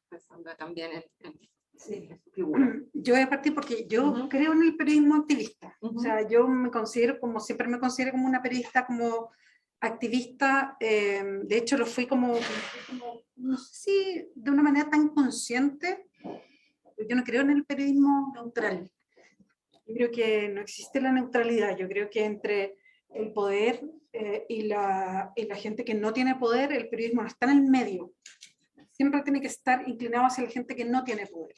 Pensando también en su figura. Yo voy a partir porque yo creo en el periodismo activista. O sea, yo me considero, como siempre me considero como una periodista, como activista. De hecho, lo fui como, no sé si de una manera tan consciente. Yo no creo en el periodismo neutral. Yo creo que no existe la neutralidad. Yo creo que entre el poder y la gente que no tiene poder, el periodismo no está en el medio. Siempre tiene que estar inclinado hacia la gente que no tiene poder.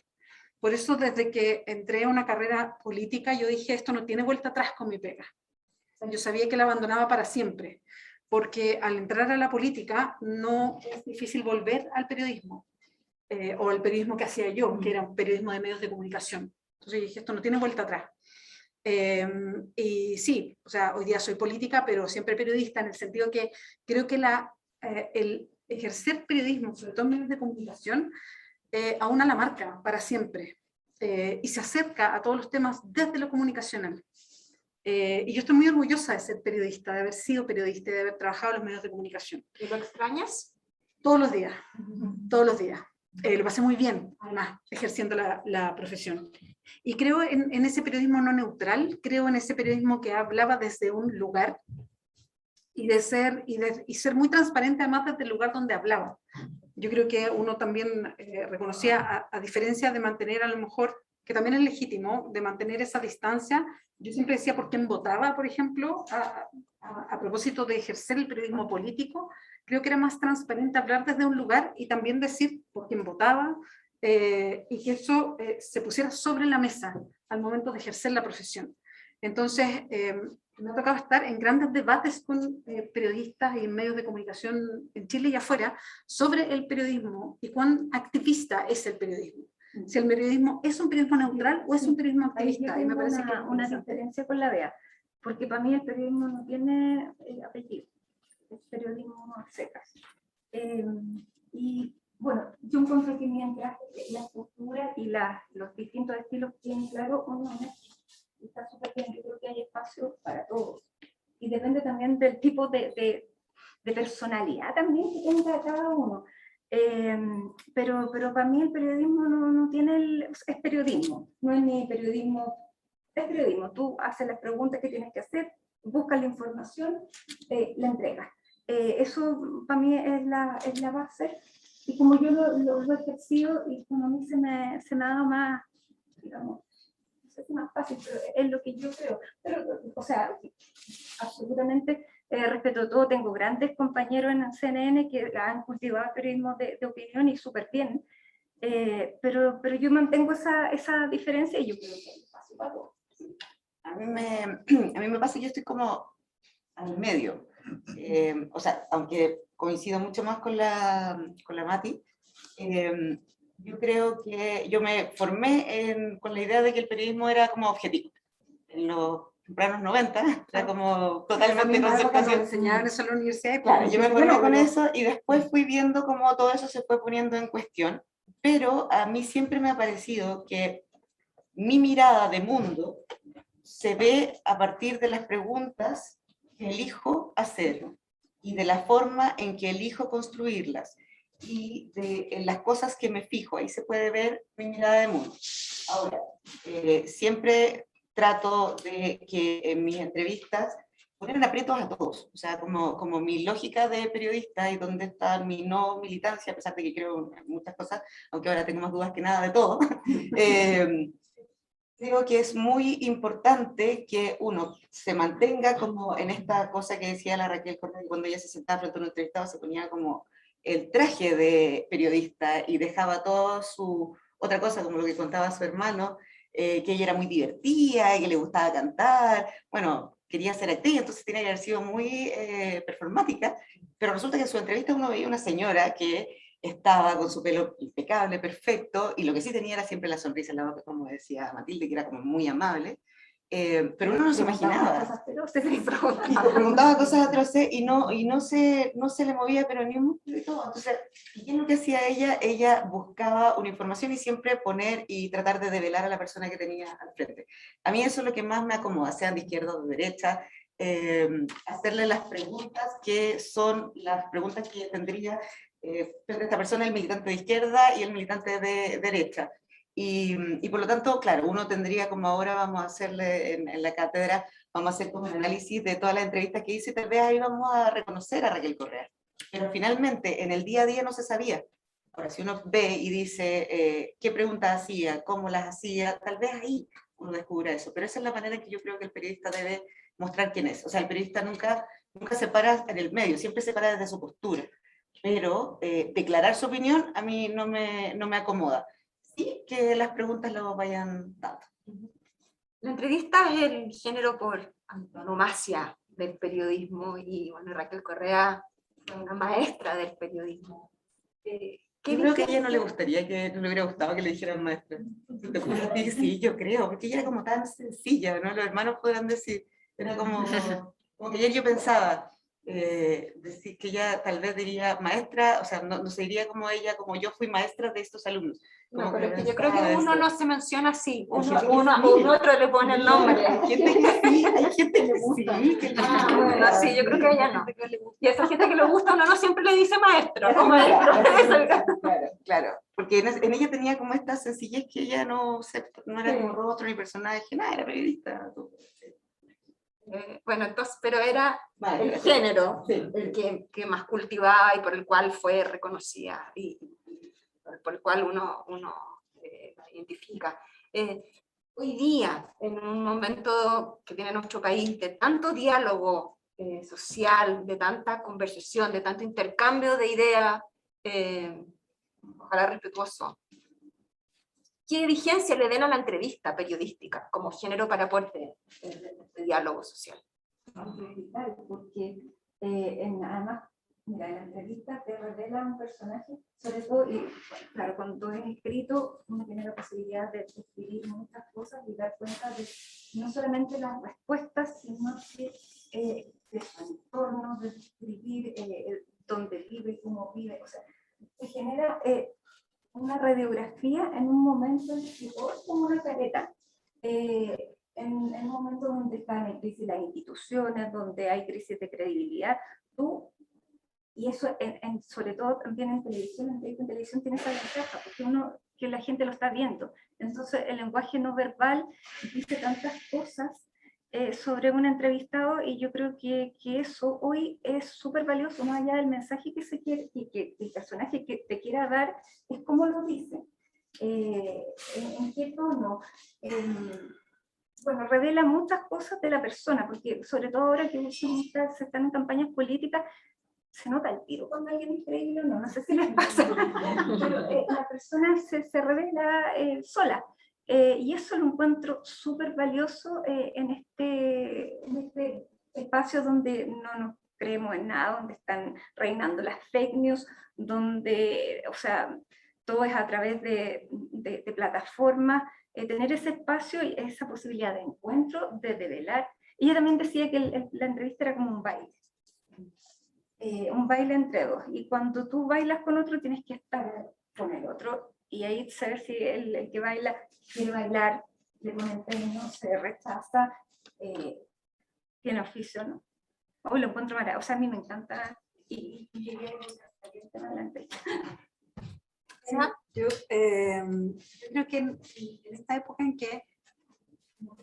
Por eso, desde que entré a una carrera política, yo dije, esto no tiene vuelta atrás con mi pega. O sea, yo sabía que la abandonaba para siempre, porque al entrar a la política no es difícil volver al periodismo, o al periodismo que hacía yo, que era un periodismo de medios de comunicación. Entonces dije, esto no tiene vuelta atrás. Y sí, o sea, hoy día soy política, pero siempre periodista, en el sentido que creo que el ejercer periodismo, sobre todo en medios de comunicación, aúna la marca para siempre, y se acerca a todos los temas desde lo comunicacional. Y yo estoy muy orgullosa de ser periodista, de haber sido periodista y de haber trabajado en los medios de comunicación. ¿Y lo extrañas? Todos los días, todos los días. Lo pasé muy bien, además, ejerciendo la profesión. Y creo en ese periodismo no neutral, creo en ese periodismo que hablaba desde un lugar y ser muy transparente, además, desde el lugar donde hablaba. Yo creo que uno también reconocía, a diferencia de mantener, a lo mejor, que también es legítimo, de mantener esa distancia. Yo siempre decía por quién votaba, por ejemplo, a propósito de ejercer el periodismo político. Creo que era más transparente hablar desde un lugar y también decir por quién votaba, y que eso se pusiera sobre la mesa al momento de ejercer la profesión. Entonces, me ha tocado estar en grandes debates con periodistas y en medios de comunicación en Chile y afuera sobre el periodismo y cuán activista es el periodismo. Si el periodismo es un periodismo neutral o es un periodismo activista. Y me parece que una diferencia con la DEA, porque para mí el periodismo no tiene apellido, es periodismo a secas. Y bueno, yo encuentro que mientras la estructura y los distintos estilos tienen claro, uno está súper bien. Yo creo que hay espacio para todos. y depende también del tipo de personalidad también que tenga cada uno. Pero para mí el periodismo no tiene es periodismo, no es ni periodismo, es periodismo. Tú haces las preguntas que tienes que hacer, buscas la información, la entregas. Eso para mí es la base, y como yo lo he ejercido, y como a mí se me ha dado más, digamos, no sé si más fácil, pero es lo que yo creo. Pero, o sea, absolutamente respeto todo, tengo grandes compañeros en el CNN que han cultivado el periodismo de opinión y súper bien, pero yo mantengo esa diferencia, y yo creo que hay espacio para todo. A mí me pasa que yo estoy como al medio. O sea, aunque coincido mucho más con la Mati, yo creo que yo me formé con la idea de que el periodismo era como objetivo. En los tempranos 90, era como totalmente concertación. Enseñaban eso en la universidad. Claro, yo me formé con eso y después fui viendo cómo todo eso se fue poniendo en cuestión, pero a mí siempre me ha parecido que mi mirada de mundo se ve a partir de las preguntas que elijo hacer y de la forma en que elijo construirlas y en las cosas que me fijo. Ahí se puede ver mi mirada de mundo. Ahora, siempre trato de que en mis entrevistas poner en aprietos a todos, o sea, como mi lógica de periodista y donde está mi no militancia, a pesar de que creo en muchas cosas, aunque ahora tengo más dudas que nada de todo. Creo que es muy importante que uno se mantenga como en esta cosa que decía la Raquel Correa, cuando ella se sentaba frente a un entrevistado se ponía como el traje de periodista y dejaba toda su otra cosa, como lo que contaba su hermano, que ella era muy divertida y que le gustaba cantar, bueno, quería ser actriz, entonces tenía que haber sido muy performática, pero resulta que en su entrevista uno veía una señora que estaba con su pelo impecable, perfecto, y lo que sí tenía era siempre la sonrisa en la boca, como decía Matilde, que era como muy amable, pero uno no se imaginaba. Y preguntaba cosas atroces y no se le movía, pero ni un músculo y todo. Entonces, ¿qué es lo que hacía ella? Ella buscaba una información y siempre poner y tratar de develar a la persona que tenía al frente. A mí eso es lo que más me acomoda, sean de izquierda o de derecha, hacerle las preguntas que son las preguntas que tendría esta persona, el militante de izquierda y el militante de derecha. Y por lo tanto, claro, uno tendría, como ahora vamos a hacerle en la cátedra, vamos a hacer como un análisis de todas las entrevistas que hice, y tal vez ahí vamos a reconocer a Raquel Correa. Pero finalmente, en el día a día no se sabía. Ahora, si uno ve y dice qué preguntas hacía, cómo las hacía, tal vez ahí uno descubra eso. Pero esa es la manera en que yo creo que el periodista debe mostrar quién es. O sea, el periodista nunca se para en el medio, siempre se para desde su postura. Pero declarar su opinión a mí no me acomoda. Sí, que las preguntas lo vayan dando. La entrevista es el género por antonomasia del periodismo, y bueno, Raquel Correa fue una maestra del periodismo. Yo creo que a ella no le gustaría, que no le hubiera gustado que le dijeran maestra. Sí, yo creo, porque ella era como tan sencilla, ¿no? Los hermanos podrán decir, era como que ayer yo pensaba, decir que ella tal vez diría maestra, o sea, no se diría como ella, como yo fui maestra de estos alumnos. No, pero es que yo creo que uno no se menciona así, un sí. otro le pone el nombre. Hay gente que sí, hay gente que sí. Bueno, sí, yo creo que a ella no. Y a esa gente que le gusta, uno no siempre le dice maestro. Claro, porque en ella tenía como esta sencillez que ella no era como rostro ni personaje, nada, era periodista. Bueno, entonces, pero era Vale, el género sí. el que más cultivaba y por el cual fue reconocida y por el cual uno la identifica. Hoy día, en un momento que tiene nuestro país de tanto diálogo social, de tanta conversación, de tanto intercambio de ideas, ojalá respetuoso, ¿qué vigencia le den a la entrevista periodística como género para aporte de diálogo social? Porque además, mira, en la entrevista te revela un personaje, sobre todo, y bueno, claro, cuando es escrito, uno tiene la posibilidad de escribir muchas cosas y dar cuenta de no solamente las respuestas, sino que de su entorno, de describir dónde vive, cómo vive, o sea, se genera una radiografía en un momento en que todo es como una careta. en un momento donde están en crisis las instituciones, donde hay crisis de credibilidad, y eso sobre todo también en televisión tiene esa ventaja, porque que la gente lo está viendo. Entonces el lenguaje no verbal dice tantas cosas sobre un entrevistado, y yo creo que eso hoy es súper valioso, más allá del mensaje que se quiere, que el personaje que te quiera dar, es cómo lo dice, en qué tono. Bueno, revela muchas cosas de la persona, porque sobre todo ahora que se están en campañas políticas, se nota el tiro cuando alguien es creíble o no, no sé si les pasa, pero la persona se revela sola. Y eso lo encuentro súper valioso en este espacio donde no nos creemos en nada, donde están reinando las fake news, donde, o sea, todo es a través de plataformas. Tener ese espacio y esa posibilidad de encuentro, de develar. Ella también decía que la entrevista era como un baile entre dos, y cuando tú bailas con otro tienes que estar con el otro, y ahí saber si el que baila quiere bailar, le pone empeño, se rechaza, tiene oficio, ¿no? Hoy lo encuentro maravilloso, o sea, a mí me encanta, y llegué a la entrevista. Yo creo que en esta época en que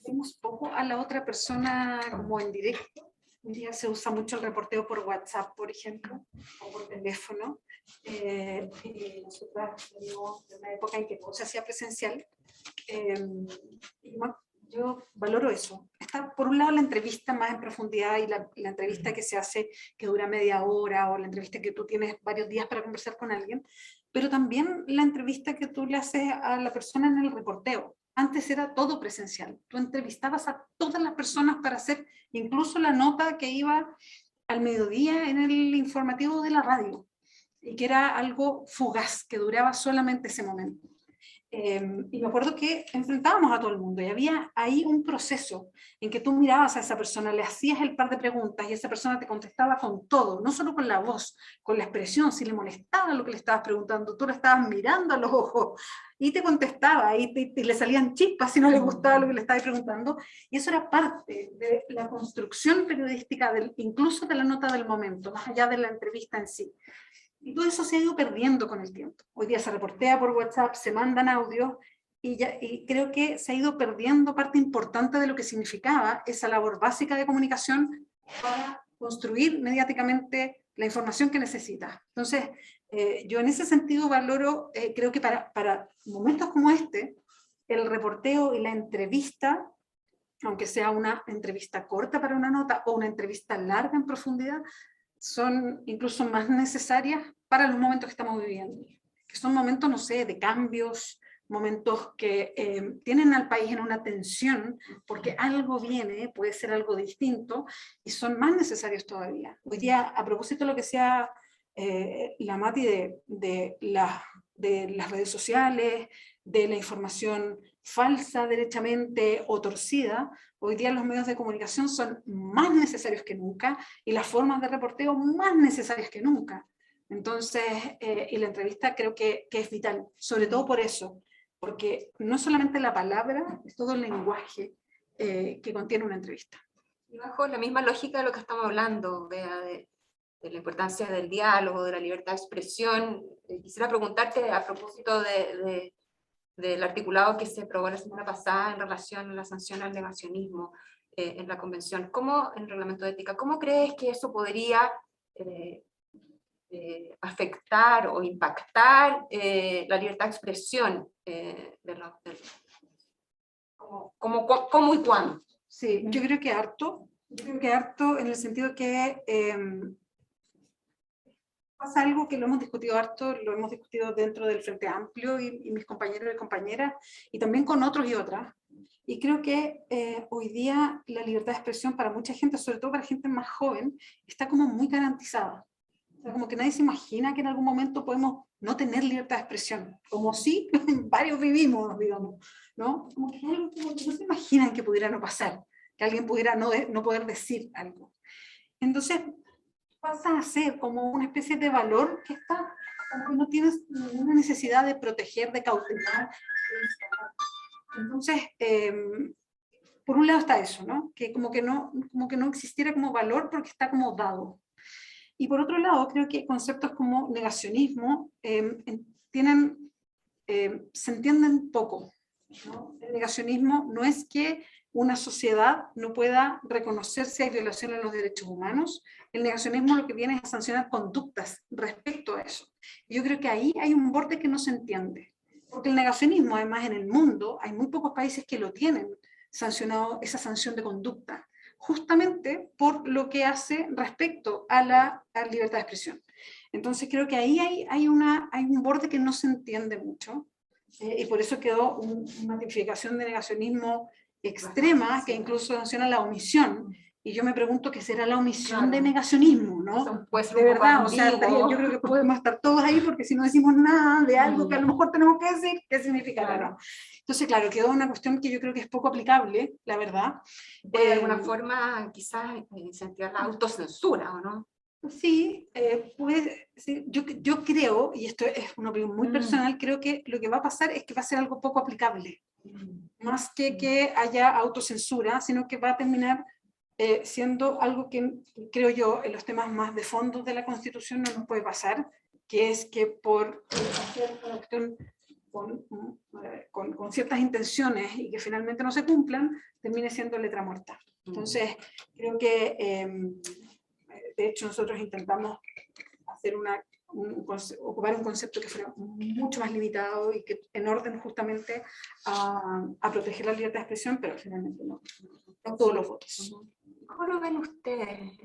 vemos poco a la otra persona como en directo, hoy día se usa mucho el reporteo por WhatsApp, por ejemplo, o por teléfono. Nosotras venimos de una época en que todo se hacía presencial. Yo valoro eso. Está por un lado la entrevista más en profundidad, y la entrevista que se hace que dura media hora, o la entrevista que tú tienes varios días para conversar con alguien, pero también la entrevista que tú le haces a la persona en el reporteo. Antes era todo presencial. Tú entrevistabas a todas las personas para hacer incluso la nota que iba al mediodía en el informativo de la radio, y que era algo fugaz, que duraba solamente ese momento. Y me acuerdo que enfrentábamos a todo el mundo, y había ahí un proceso en que tú mirabas a esa persona, le hacías el par de preguntas y esa persona te contestaba con todo, no solo con la voz, con la expresión. Si le molestaba lo que le estabas preguntando, tú le estabas mirando a los ojos y te contestaba, y le salían chispas si no le gustaba lo que le estabas preguntando, y eso era parte de la construcción periodística, incluso de la nota del momento, más allá de la entrevista en sí. Y todo eso se ha ido perdiendo con el tiempo. Hoy día se reportea por WhatsApp, se mandan audios, y creo que se ha ido perdiendo parte importante de lo que significaba esa labor básica de comunicación para construir mediáticamente la información que necesitas. Entonces, yo en ese sentido valoro, creo que para momentos como este, el reporteo y la entrevista, aunque sea una entrevista corta para una nota o una entrevista larga en profundidad, son incluso más necesarias para los momentos que estamos viviendo, que son momentos, no sé, de cambios, momentos que tienen al país en una tensión, porque algo viene, puede ser algo distinto, y son más necesarios todavía. Hoy día, a propósito de lo que sea la Mati de las redes sociales, de la información falsa derechamente o torcida, hoy día los medios de comunicación son más necesarios que nunca, y las formas de reporteo más necesarias que nunca. Entonces, y la entrevista creo que es vital, sobre todo por eso, porque no solamente la palabra, es todo el lenguaje que contiene una entrevista. Y bajo la misma lógica de lo que estamos hablando, Bea, de la importancia del diálogo, de la libertad de expresión, quisiera preguntarte a propósito del articulado que se aprobó la semana pasada en relación a la sanción al negacionismo en la convención, ¿cómo, en el reglamento de ética, cómo crees que eso podría afectar o impactar la libertad de expresión ¿cómo y cuándo? Sí, yo creo que harto en el sentido que pasa algo que lo hemos discutido harto, lo hemos discutido dentro del Frente Amplio y mis compañeros y compañeras, y también con otros y otras, y creo que hoy día la libertad de expresión para mucha gente, sobre todo para gente más joven, está como muy garantizada. O sea, como que nadie se imagina que en algún momento podemos no tener libertad de expresión, como si varios vivimos, digamos, ¿no? Como que algo como que no se imaginan que pudiera no pasar, que alguien pudiera no poder decir algo. Entonces pasa a ser como una especie de valor que está, como que no tienes ninguna necesidad de proteger, de cautelar. Entonces, por un lado está eso, ¿no? Que como que no existiera como valor porque está como dado. Y por otro lado, creo que conceptos como negacionismo se entienden poco, ¿no? El negacionismo no es que una sociedad no pueda reconocer si hay violación a los derechos humanos. El negacionismo lo que viene es a sancionar conductas respecto a eso. Yo creo que ahí hay un borde que no se entiende. Porque el negacionismo, además, en el mundo, hay muy pocos países que lo tienen sancionado, esa sanción de conducta, justamente por lo que hace respecto a la libertad de expresión. Entonces creo que ahí hay un borde que no se entiende mucho, y por eso quedó una tipificación de negacionismo extrema que incluso sanciona la omisión. Y yo me pregunto qué será la omisión de negacionismo, ¿no? De verdad, o sea, yo creo que podemos estar todos ahí porque si no decimos nada de algo que a lo mejor tenemos que decir, ¿qué significará? ¿No? Entonces, claro, quedó una cuestión que yo creo que es poco aplicable, la verdad. De alguna forma, quizás incentivar la autocensura, ¿o no? Sí, sí, yo creo, y esto es una opinión muy personal, creo que lo que va a pasar es que va a ser algo poco aplicable. Más que haya autocensura, sino que va a terminar siendo algo que, creo yo, en los temas más de fondo de la Constitución no nos puede pasar, que es que por hacer una cuestión con ciertas intenciones y que finalmente no se cumplan, termine siendo letra muerta. Entonces, creo que, de hecho, nosotros intentamos hacer ocupar un concepto que fuera mucho más limitado y que en orden justamente a proteger la libertad de expresión, pero finalmente no todos los votos. ¿Cómo lo ven ustedes?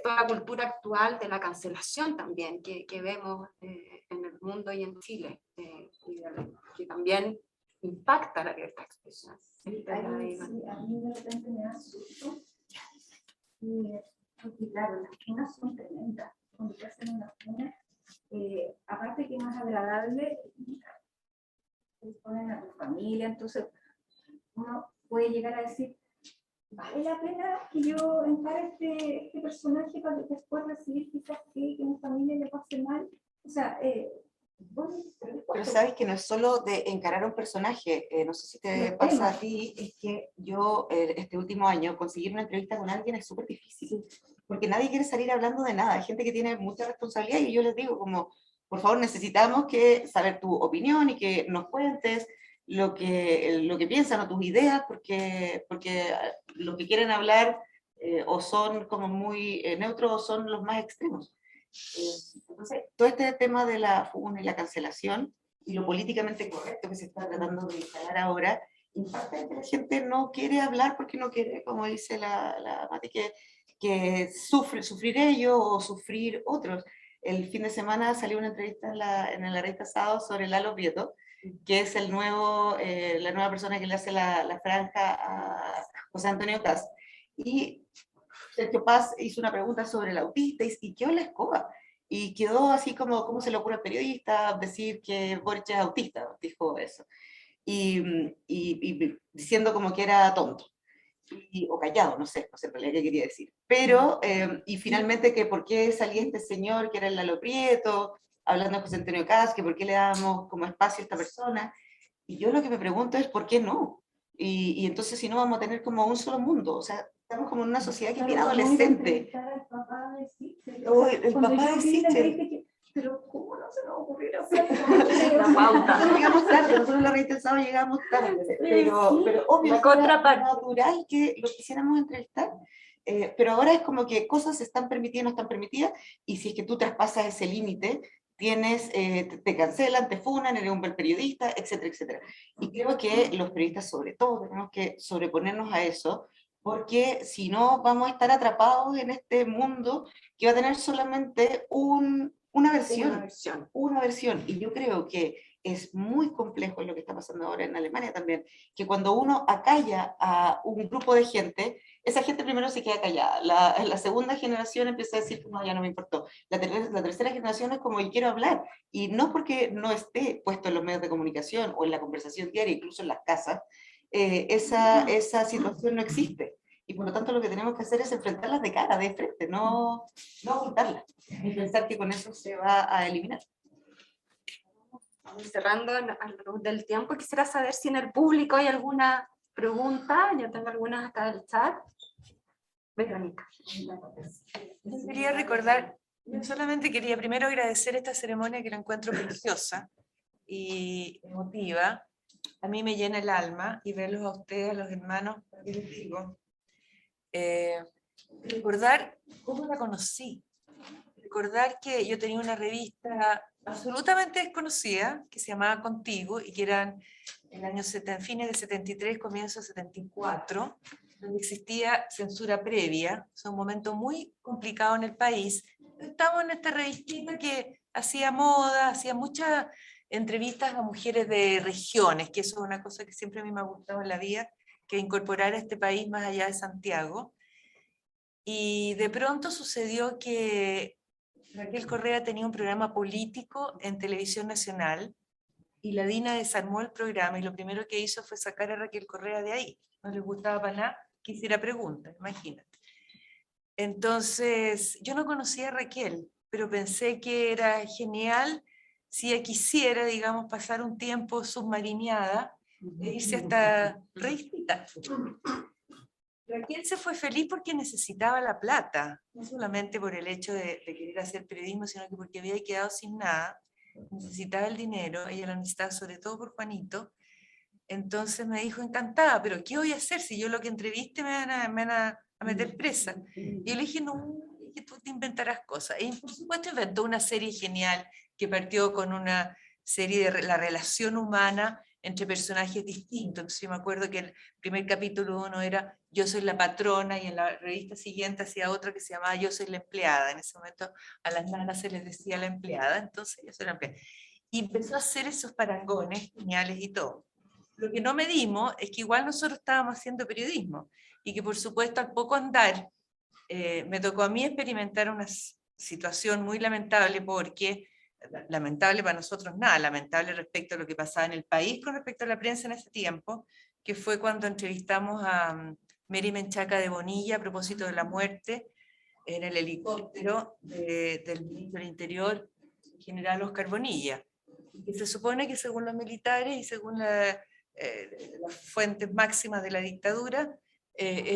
Toda la cultura actual de la cancelación también que vemos en el mundo y en Chile, que también impacta la libertad de expresión. Sí, a mí de repente me da susto. Porque claro, las funas son tremendas. Cuando te hacen una funa, aparte que es más agradable, te ponen a tu familia, entonces uno puede llegar a decir, ¿vale la pena que yo encare este personaje para después recibir quizás que mi familia le pase mal? O sea, pero sabes que no es solo de encarar a un personaje, no sé si te pasa a ti, es que yo este último año conseguir una entrevista con alguien es súper difícil, porque nadie quiere salir hablando de nada, hay gente que tiene mucha responsabilidad y yo les digo como, por favor necesitamos saber tu opinión y que nos cuentes lo que piensan o tus ideas, porque lo que quieren hablar o son como muy neutros o son los más extremos. Entonces, todo este tema de la funa y la cancelación y lo políticamente correcto que se está tratando de instalar ahora, impacta en que la gente no quiere hablar porque no quiere, como dice la Mati, que sufrir ellos o sufrir otros. El fin de semana salió una entrevista en la revista Sábado sobre Lalo Prieto, que es la nueva persona que le hace la franja a José Antonio Caz. Y Sergio Paz hizo una pregunta sobre el autista y quedó en la escoba. Y quedó así como, ¿cómo se le ocurre al periodista decir que Boric es autista? Dijo eso. Y diciendo como que era tonto. O callado, no sé en realidad qué quería decir. Pero, y finalmente que por qué salía este señor que era el Lalo Prieto, hablando de José Antonio Caz, que por qué le damos como espacio a esta persona. Y yo lo que me pregunto es, ¿por qué no? Y entonces si no vamos a tener como un solo mundo, o sea, estamos como en una sociedad que es bien adolescente. El papá de Sichel. El papá de Sichel. Pero ¿cómo no se nos ocurrió La pauta. Llegamos tarde, nosotros la revista El Sábado llegamos tarde, pero obvio, era natural que lo quisiéramos entrevistar. Pero ahora es como que cosas están permitidas, no están permitidas, y si es que tú traspasas ese límite, te cancelan, te funan, eres un periodista, etcétera, etcétera. Y creo que los periodistas sobre todo tenemos que sobreponernos a eso, porque si no vamos a estar atrapados en este mundo que va a tener solamente una versión. Y yo creo que es muy complejo lo que está pasando ahora en Alemania también, que cuando uno acalla a un grupo de gente, esa gente primero se queda callada. La segunda generación empieza a decir, no, ya no me importó. La tercera generación es como, yo quiero hablar. Y no porque no esté puesto en los medios de comunicación o en la conversación diaria, incluso en las casas, esa situación no existe. Y por lo tanto lo que tenemos que hacer es enfrentarlas de cara, de frente, no ocultarlas. Y pensar que con eso se va a eliminar. Cerrando a la luz del tiempo, quisiera saber si en el público hay alguna preguntas, yo tengo algunas acá del chat. Verónica. Yo quería recordar, yo solamente quería primero agradecer esta ceremonia que la encuentro preciosa y emotiva. A mí me llena el alma y verlos a ustedes, a los hermanos, ¿qué les digo? Recordar cómo la conocí. Recordar que yo tenía una revista absolutamente desconocida que se llamaba Contigo y que eran en años fines de 73, comienzos de 74, donde existía censura previa. Es un momento muy complicado en el país. Estábamos en esta revistita que hacía moda, hacía muchas entrevistas a mujeres de regiones, que eso es una cosa que siempre a mí me ha gustado en la vida, que incorporar a este país más allá de Santiago. Y de pronto sucedió que Raquel Correa tenía un programa político en Televisión Nacional y la DINA desarmó el programa y lo primero que hizo fue sacar a Raquel Correa de ahí. No les gustaba para nada que hiciera preguntas, imagínate. Entonces, yo no conocía a Raquel, pero pensé que era genial si ella quisiera, digamos, pasar un tiempo submarineada e irse hasta revistita. Raquel se fue feliz porque necesitaba la plata, no solamente por el hecho de querer hacer periodismo, sino que porque había quedado sin nada, necesitaba el dinero, ella lo necesitaba sobre todo por Juanito. Entonces me dijo, encantada, pero ¿qué voy a hacer si yo lo que entreviste me van a meter presa? Y yo le dije, no, que tú te inventarás cosas. Y por supuesto inventó una serie genial que partió con una serie de la relación humana entre personajes distintos. Entonces yo me acuerdo que el primer capítulo 1 era Yo soy la patrona, y en la revista siguiente hacía otra que se llamaba Yo soy la empleada. En ese momento a las nanas se les decía la empleada, entonces yo soy la empleada. Y empezó a hacer esos parangones geniales y todo. Lo que no medimos es que igual nosotros estábamos haciendo periodismo y que por supuesto al poco andar me tocó a mí experimentar una situación muy lamentable, porque lamentable para nosotros nada, lamentable respecto a lo que pasaba en el país con respecto a la prensa en ese tiempo, que fue cuando entrevistamos a Mary Menchaca de Bonilla a propósito de la muerte en el helicóptero del ministro del Interior, general Oscar Bonilla, que se supone que según los militares y según las fuentes máximas de la dictadura,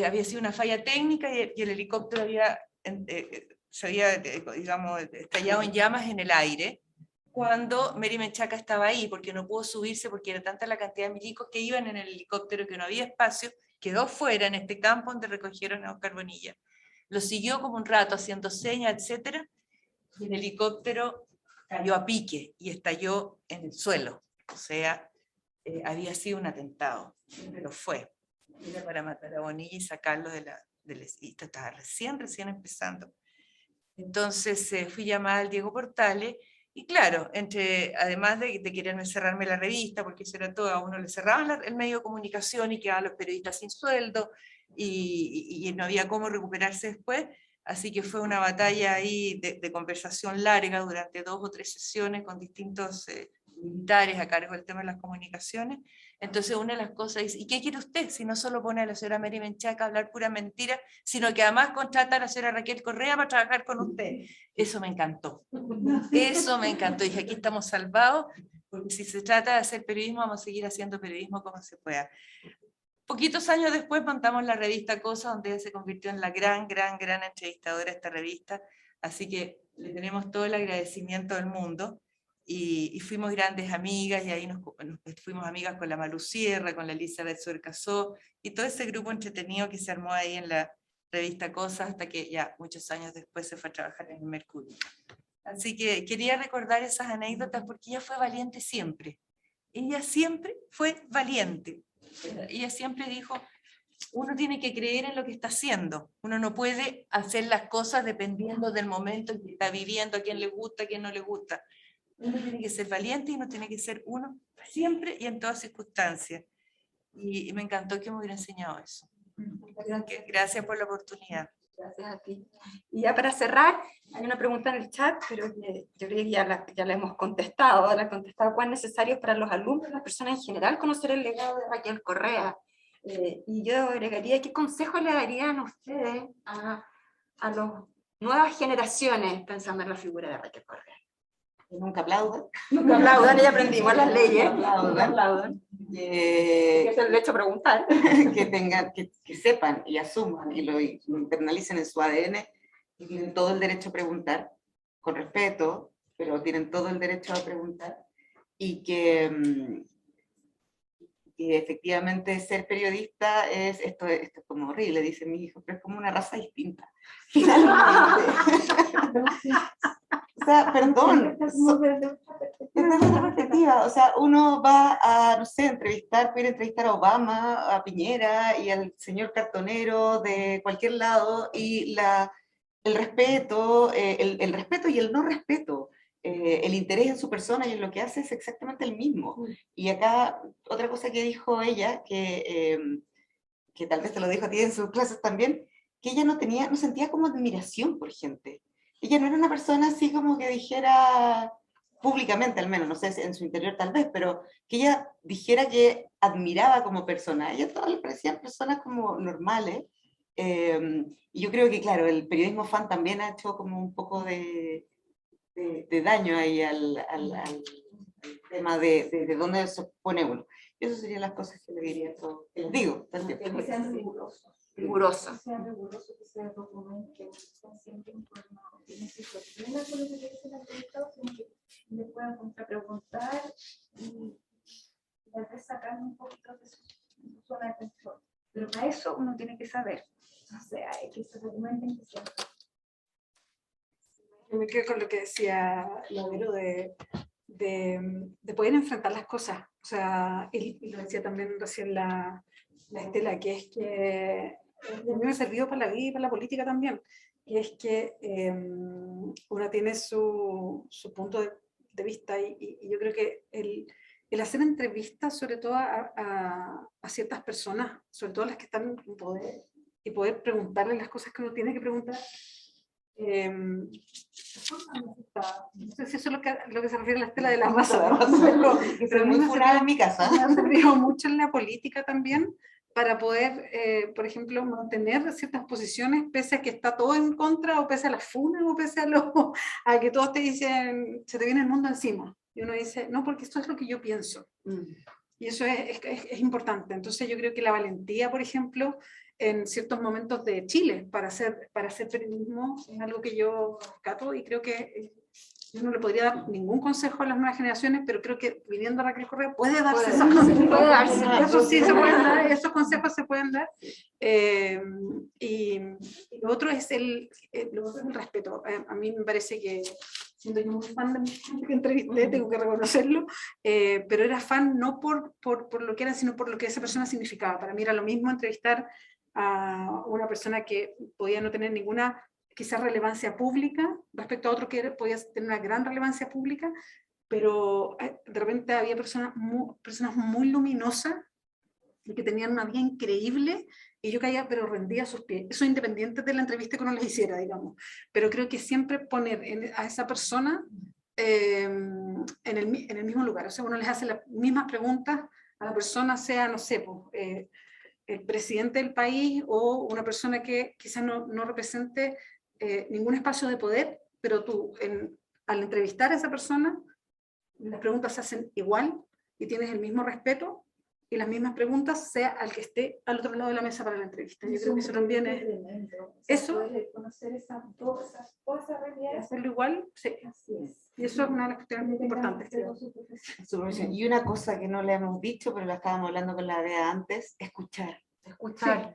había sido una falla técnica y el helicóptero se había, digamos, estallado en llamas en el aire, cuando Mary Menchaca estaba ahí, porque no pudo subirse porque era tanta la cantidad de milicos que iban en el helicóptero que no había espacio, quedó fuera en este campo donde recogieron a Oscar Bonilla. Lo siguió como un rato haciendo señas, etc. Y el helicóptero cayó a pique y estalló en el suelo. O sea, había sido un atentado, pero fue. Era para matar a Bonilla y sacarlo de la lista. Estaba recién empezando. Entonces fui llamada al Diego Portales, y claro, además de quererme cerrarme la revista, porque eso era todo, a uno le cerraban el medio de comunicación y quedaban los periodistas sin sueldo, y no había cómo recuperarse después, así que fue una batalla ahí de conversación larga durante 2 o 3 sesiones con distintos militares a cargo del tema de las comunicaciones. Entonces una de las cosas es, ¿y qué quiere usted? Si no solo pone a la señora Mary Menchaca a hablar pura mentira, sino que además contrata a la señora Raquel Correa para trabajar con usted. Eso me encantó. Eso me encantó. Dije, aquí estamos salvados, porque si se trata de hacer periodismo, vamos a seguir haciendo periodismo como se pueda. Poquitos años después montamos la revista Cosa, donde ella se convirtió en la gran entrevistadora de esta revista, así que le tenemos todo el agradecimiento del mundo. Y fuimos grandes amigas, y ahí nos fuimos amigas con la Malu Sierra, con la Elizabeth Suercasó, y todo ese grupo entretenido que se armó ahí en la revista Cosas, hasta que ya muchos años después se fue a trabajar en el Mercurio. Así que quería recordar esas anécdotas porque ella fue valiente siempre. Ella siempre fue valiente. Ella siempre dijo, uno tiene que creer en lo que está haciendo. Uno no puede hacer las cosas dependiendo del momento en que está viviendo, a quién le gusta, a quién no le gusta. Uno tiene que ser valiente y uno tiene que ser uno siempre y en todas circunstancias. Y me encantó que me hubiera enseñado eso. Gracias por la oportunidad. Gracias a ti. Y ya para cerrar, hay una pregunta en el chat, pero que yo creo que ya la hemos contestado. La he contestado: ¿cuán necesario es para los alumnos y las personas en general conocer el legado de Raquel Correa? Y yo agregaría, ¿qué consejo le darían ustedes a las nuevas generaciones pensando en la figura de Raquel Correa? Nunca aplaudan. Nunca aplaudan, ya aprendimos las leyes. Nunca aplaudan. Que es el derecho a preguntar. que tengan, que sepan y asuman y lo internalicen en su ADN, y tienen todo el derecho a preguntar, con respeto, pero tienen todo el derecho a preguntar, y que efectivamente ser periodista esto es como horrible, dicen mis hijos, pero es como una raza distinta. Finalmente. O sea, perdón, desde otra perspectiva, o sea, uno va a, no sé, puede entrevistar a Obama, a Piñera y al señor cartonero de cualquier lado, y el respeto, el respeto y el no respeto, el interés en su persona y en lo que hace es exactamente el mismo. Y acá, otra cosa que dijo ella, que tal vez te lo dijo a ti en sus clases también, que ella no sentía como admiración por gente. Ella no era una persona así como que dijera, públicamente al menos, no sé, en su interior tal vez, pero que ella dijera que admiraba como persona. A ella todas le parecían personas como normales. Y yo creo que, claro, el periodismo fan también ha hecho como un poco de daño ahí al tema de dónde se pone uno. Esas serían las cosas que le diría a todos. Que les digo, también. Que sean rigurosos. Riguroso. Que sean rigurosos, que sean documentos, que estén siempre informados. Que no se sorprendan con lo que dice el entrevistado, sino que le puedan contrapreguntar y tal vez sacar un poquito de su zona de confort. Pero para eso uno tiene que saber. O sea, que se documenten, que sean. Yo me quedo con lo que decía Lavero de poder enfrentar las cosas. O sea, y lo decía también recién la Estela, que es que a mí me ha servido para la vida y para la política también, que es que uno tiene su punto de vista y yo creo que el hacer entrevistas, sobre todo a ciertas personas, sobre todo las que están en poder, y poder preguntarles las cosas que uno tiene que preguntar, no sé si eso es lo que se refiere a la Estela de la raza, ¿no? Pero muy fural en mi casa. Me ha servido mucho en la política también para poder, por ejemplo, mantener ciertas posiciones pese a que está todo en contra, o pese a las funas, o pese a que todos te dicen, se te viene el mundo encima. Y uno dice, no, porque esto es lo que yo pienso. Y eso es importante. Entonces yo creo que la valentía, por ejemplo, en ciertos momentos de Chile para hacer periodismo es algo que yo rescato, y creo que yo no le podría dar ningún consejo a las nuevas generaciones, pero creo que viniendo a Raquel Correa puede darse esos consejos. Puede darse. Eso sí se pueden dar, esos consejos se pueden dar. Y lo otro es el respeto. A mí me parece que, siendo yo muy fan de mi gente que entrevisté, tengo que reconocerlo, pero era fan no por lo que era, sino por lo que esa persona significaba. Para mí era lo mismo entrevistar a una persona que podía no tener ninguna quizás relevancia pública respecto a otro que podía tener una gran relevancia pública, pero de repente había personas muy luminosas y que tenían una vida increíble, y yo caía pero rendía a sus pies. Eso independiente de la entrevista que uno les hiciera, digamos. Pero creo que siempre poner a esa persona en el mismo lugar. O sea, uno les hace las mismas preguntas a la persona, sea, no sé, pues, el presidente del país o una persona que quizás no represente ningún espacio de poder, pero tú al entrevistar a esa persona, las preguntas se hacen igual y tienes el mismo respeto y las mismas preguntas, sea al que esté al otro lado de la mesa para la entrevista. Yo creo que eso también es... Eso, conocer todas esas realidades. hacerlo igual, sí. Así es. Y eso es una de las cuestiones muy importantes, creo. Y una cosa que no le hemos dicho, pero la estábamos hablando con la Bea antes, escuchar.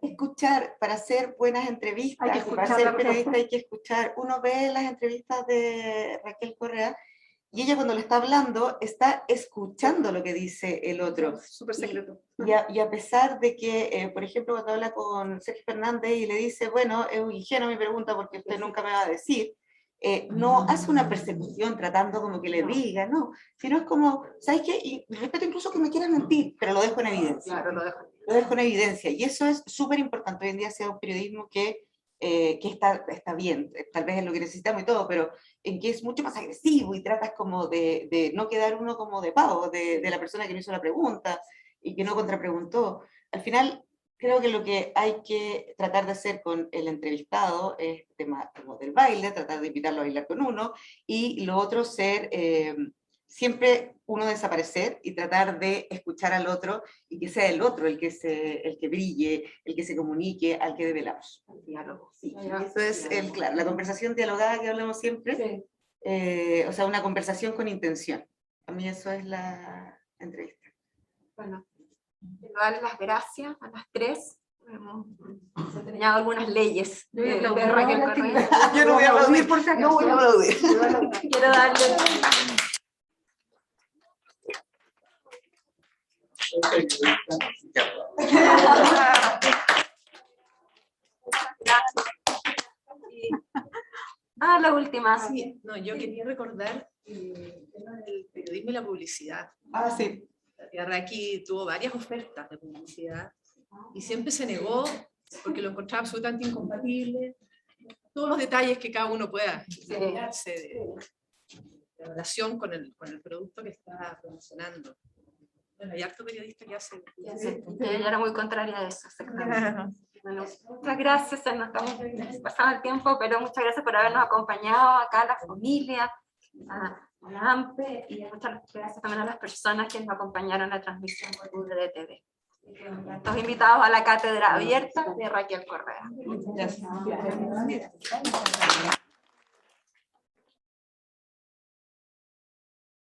Escuchar para hacer buenas entrevistas, Hay que escuchar para ser la periodista hay que escuchar. Uno ve las entrevistas de Raquel Correa y ella, cuando le está hablando, está escuchando lo que dice el otro. Súper secreto. Y a pesar de que, por ejemplo, cuando habla con Sergio Fernández y le dice, bueno, es un ingenuo mi pregunta porque usted nunca me va a decir, no hace una persecución tratando como que le diga, no, sino es como, ¿sabes qué? Y respeto incluso que me quieras mentir, pero lo dejo en evidencia. Claro, lo dejo. Lo dejo en evidencia, y eso es súper importante. Hoy en día sea un periodismo que está bien, tal vez es lo que necesitamos y todo, pero en que es mucho más agresivo y tratas como de no quedar uno como de pavo de la persona que no hizo la pregunta y que no contrapreguntó. Al final, creo que lo que hay que tratar de hacer con el entrevistado es tema como del baile, tratar de invitarlo a bailar con uno, y lo otro ser siempre uno desaparecer y tratar de escuchar al otro y que sea el otro el que brille, el que se comunique, al que debe la voz. Diálogo. Sí, eso es claro, la conversación dialogada que hablamos siempre, o sea, una conversación con intención. A mí eso es la entrevista. Bueno, quiero darles las gracias a las tres. Hemos desempeñado algunas leyes de Raquel Correa. Yo no voy a aplaudir, por si acaso. no voy a aplaudir. Quiero darles... la última. Sí, no, yo quería recordar el tema del periodismo y la publicidad. Ah, sí. Raki tuvo varias ofertas de publicidad y siempre se negó porque lo encontraba absolutamente incompatible. Todos los detalles que cada uno pueda imaginarse de relación con el producto que está promocionando. Bueno, hay harto periodista que hace... Ella era muy contraria a eso, exactamente. Bueno, muchas gracias, se nos estamos pasando el tiempo, pero muchas gracias por habernos acompañado acá, a la familia, a la AMPE, y muchas gracias también a las personas que nos acompañaron en la transmisión por UDTV. Estos invitados a la cátedra abierta de Raquel Correa. Gracias.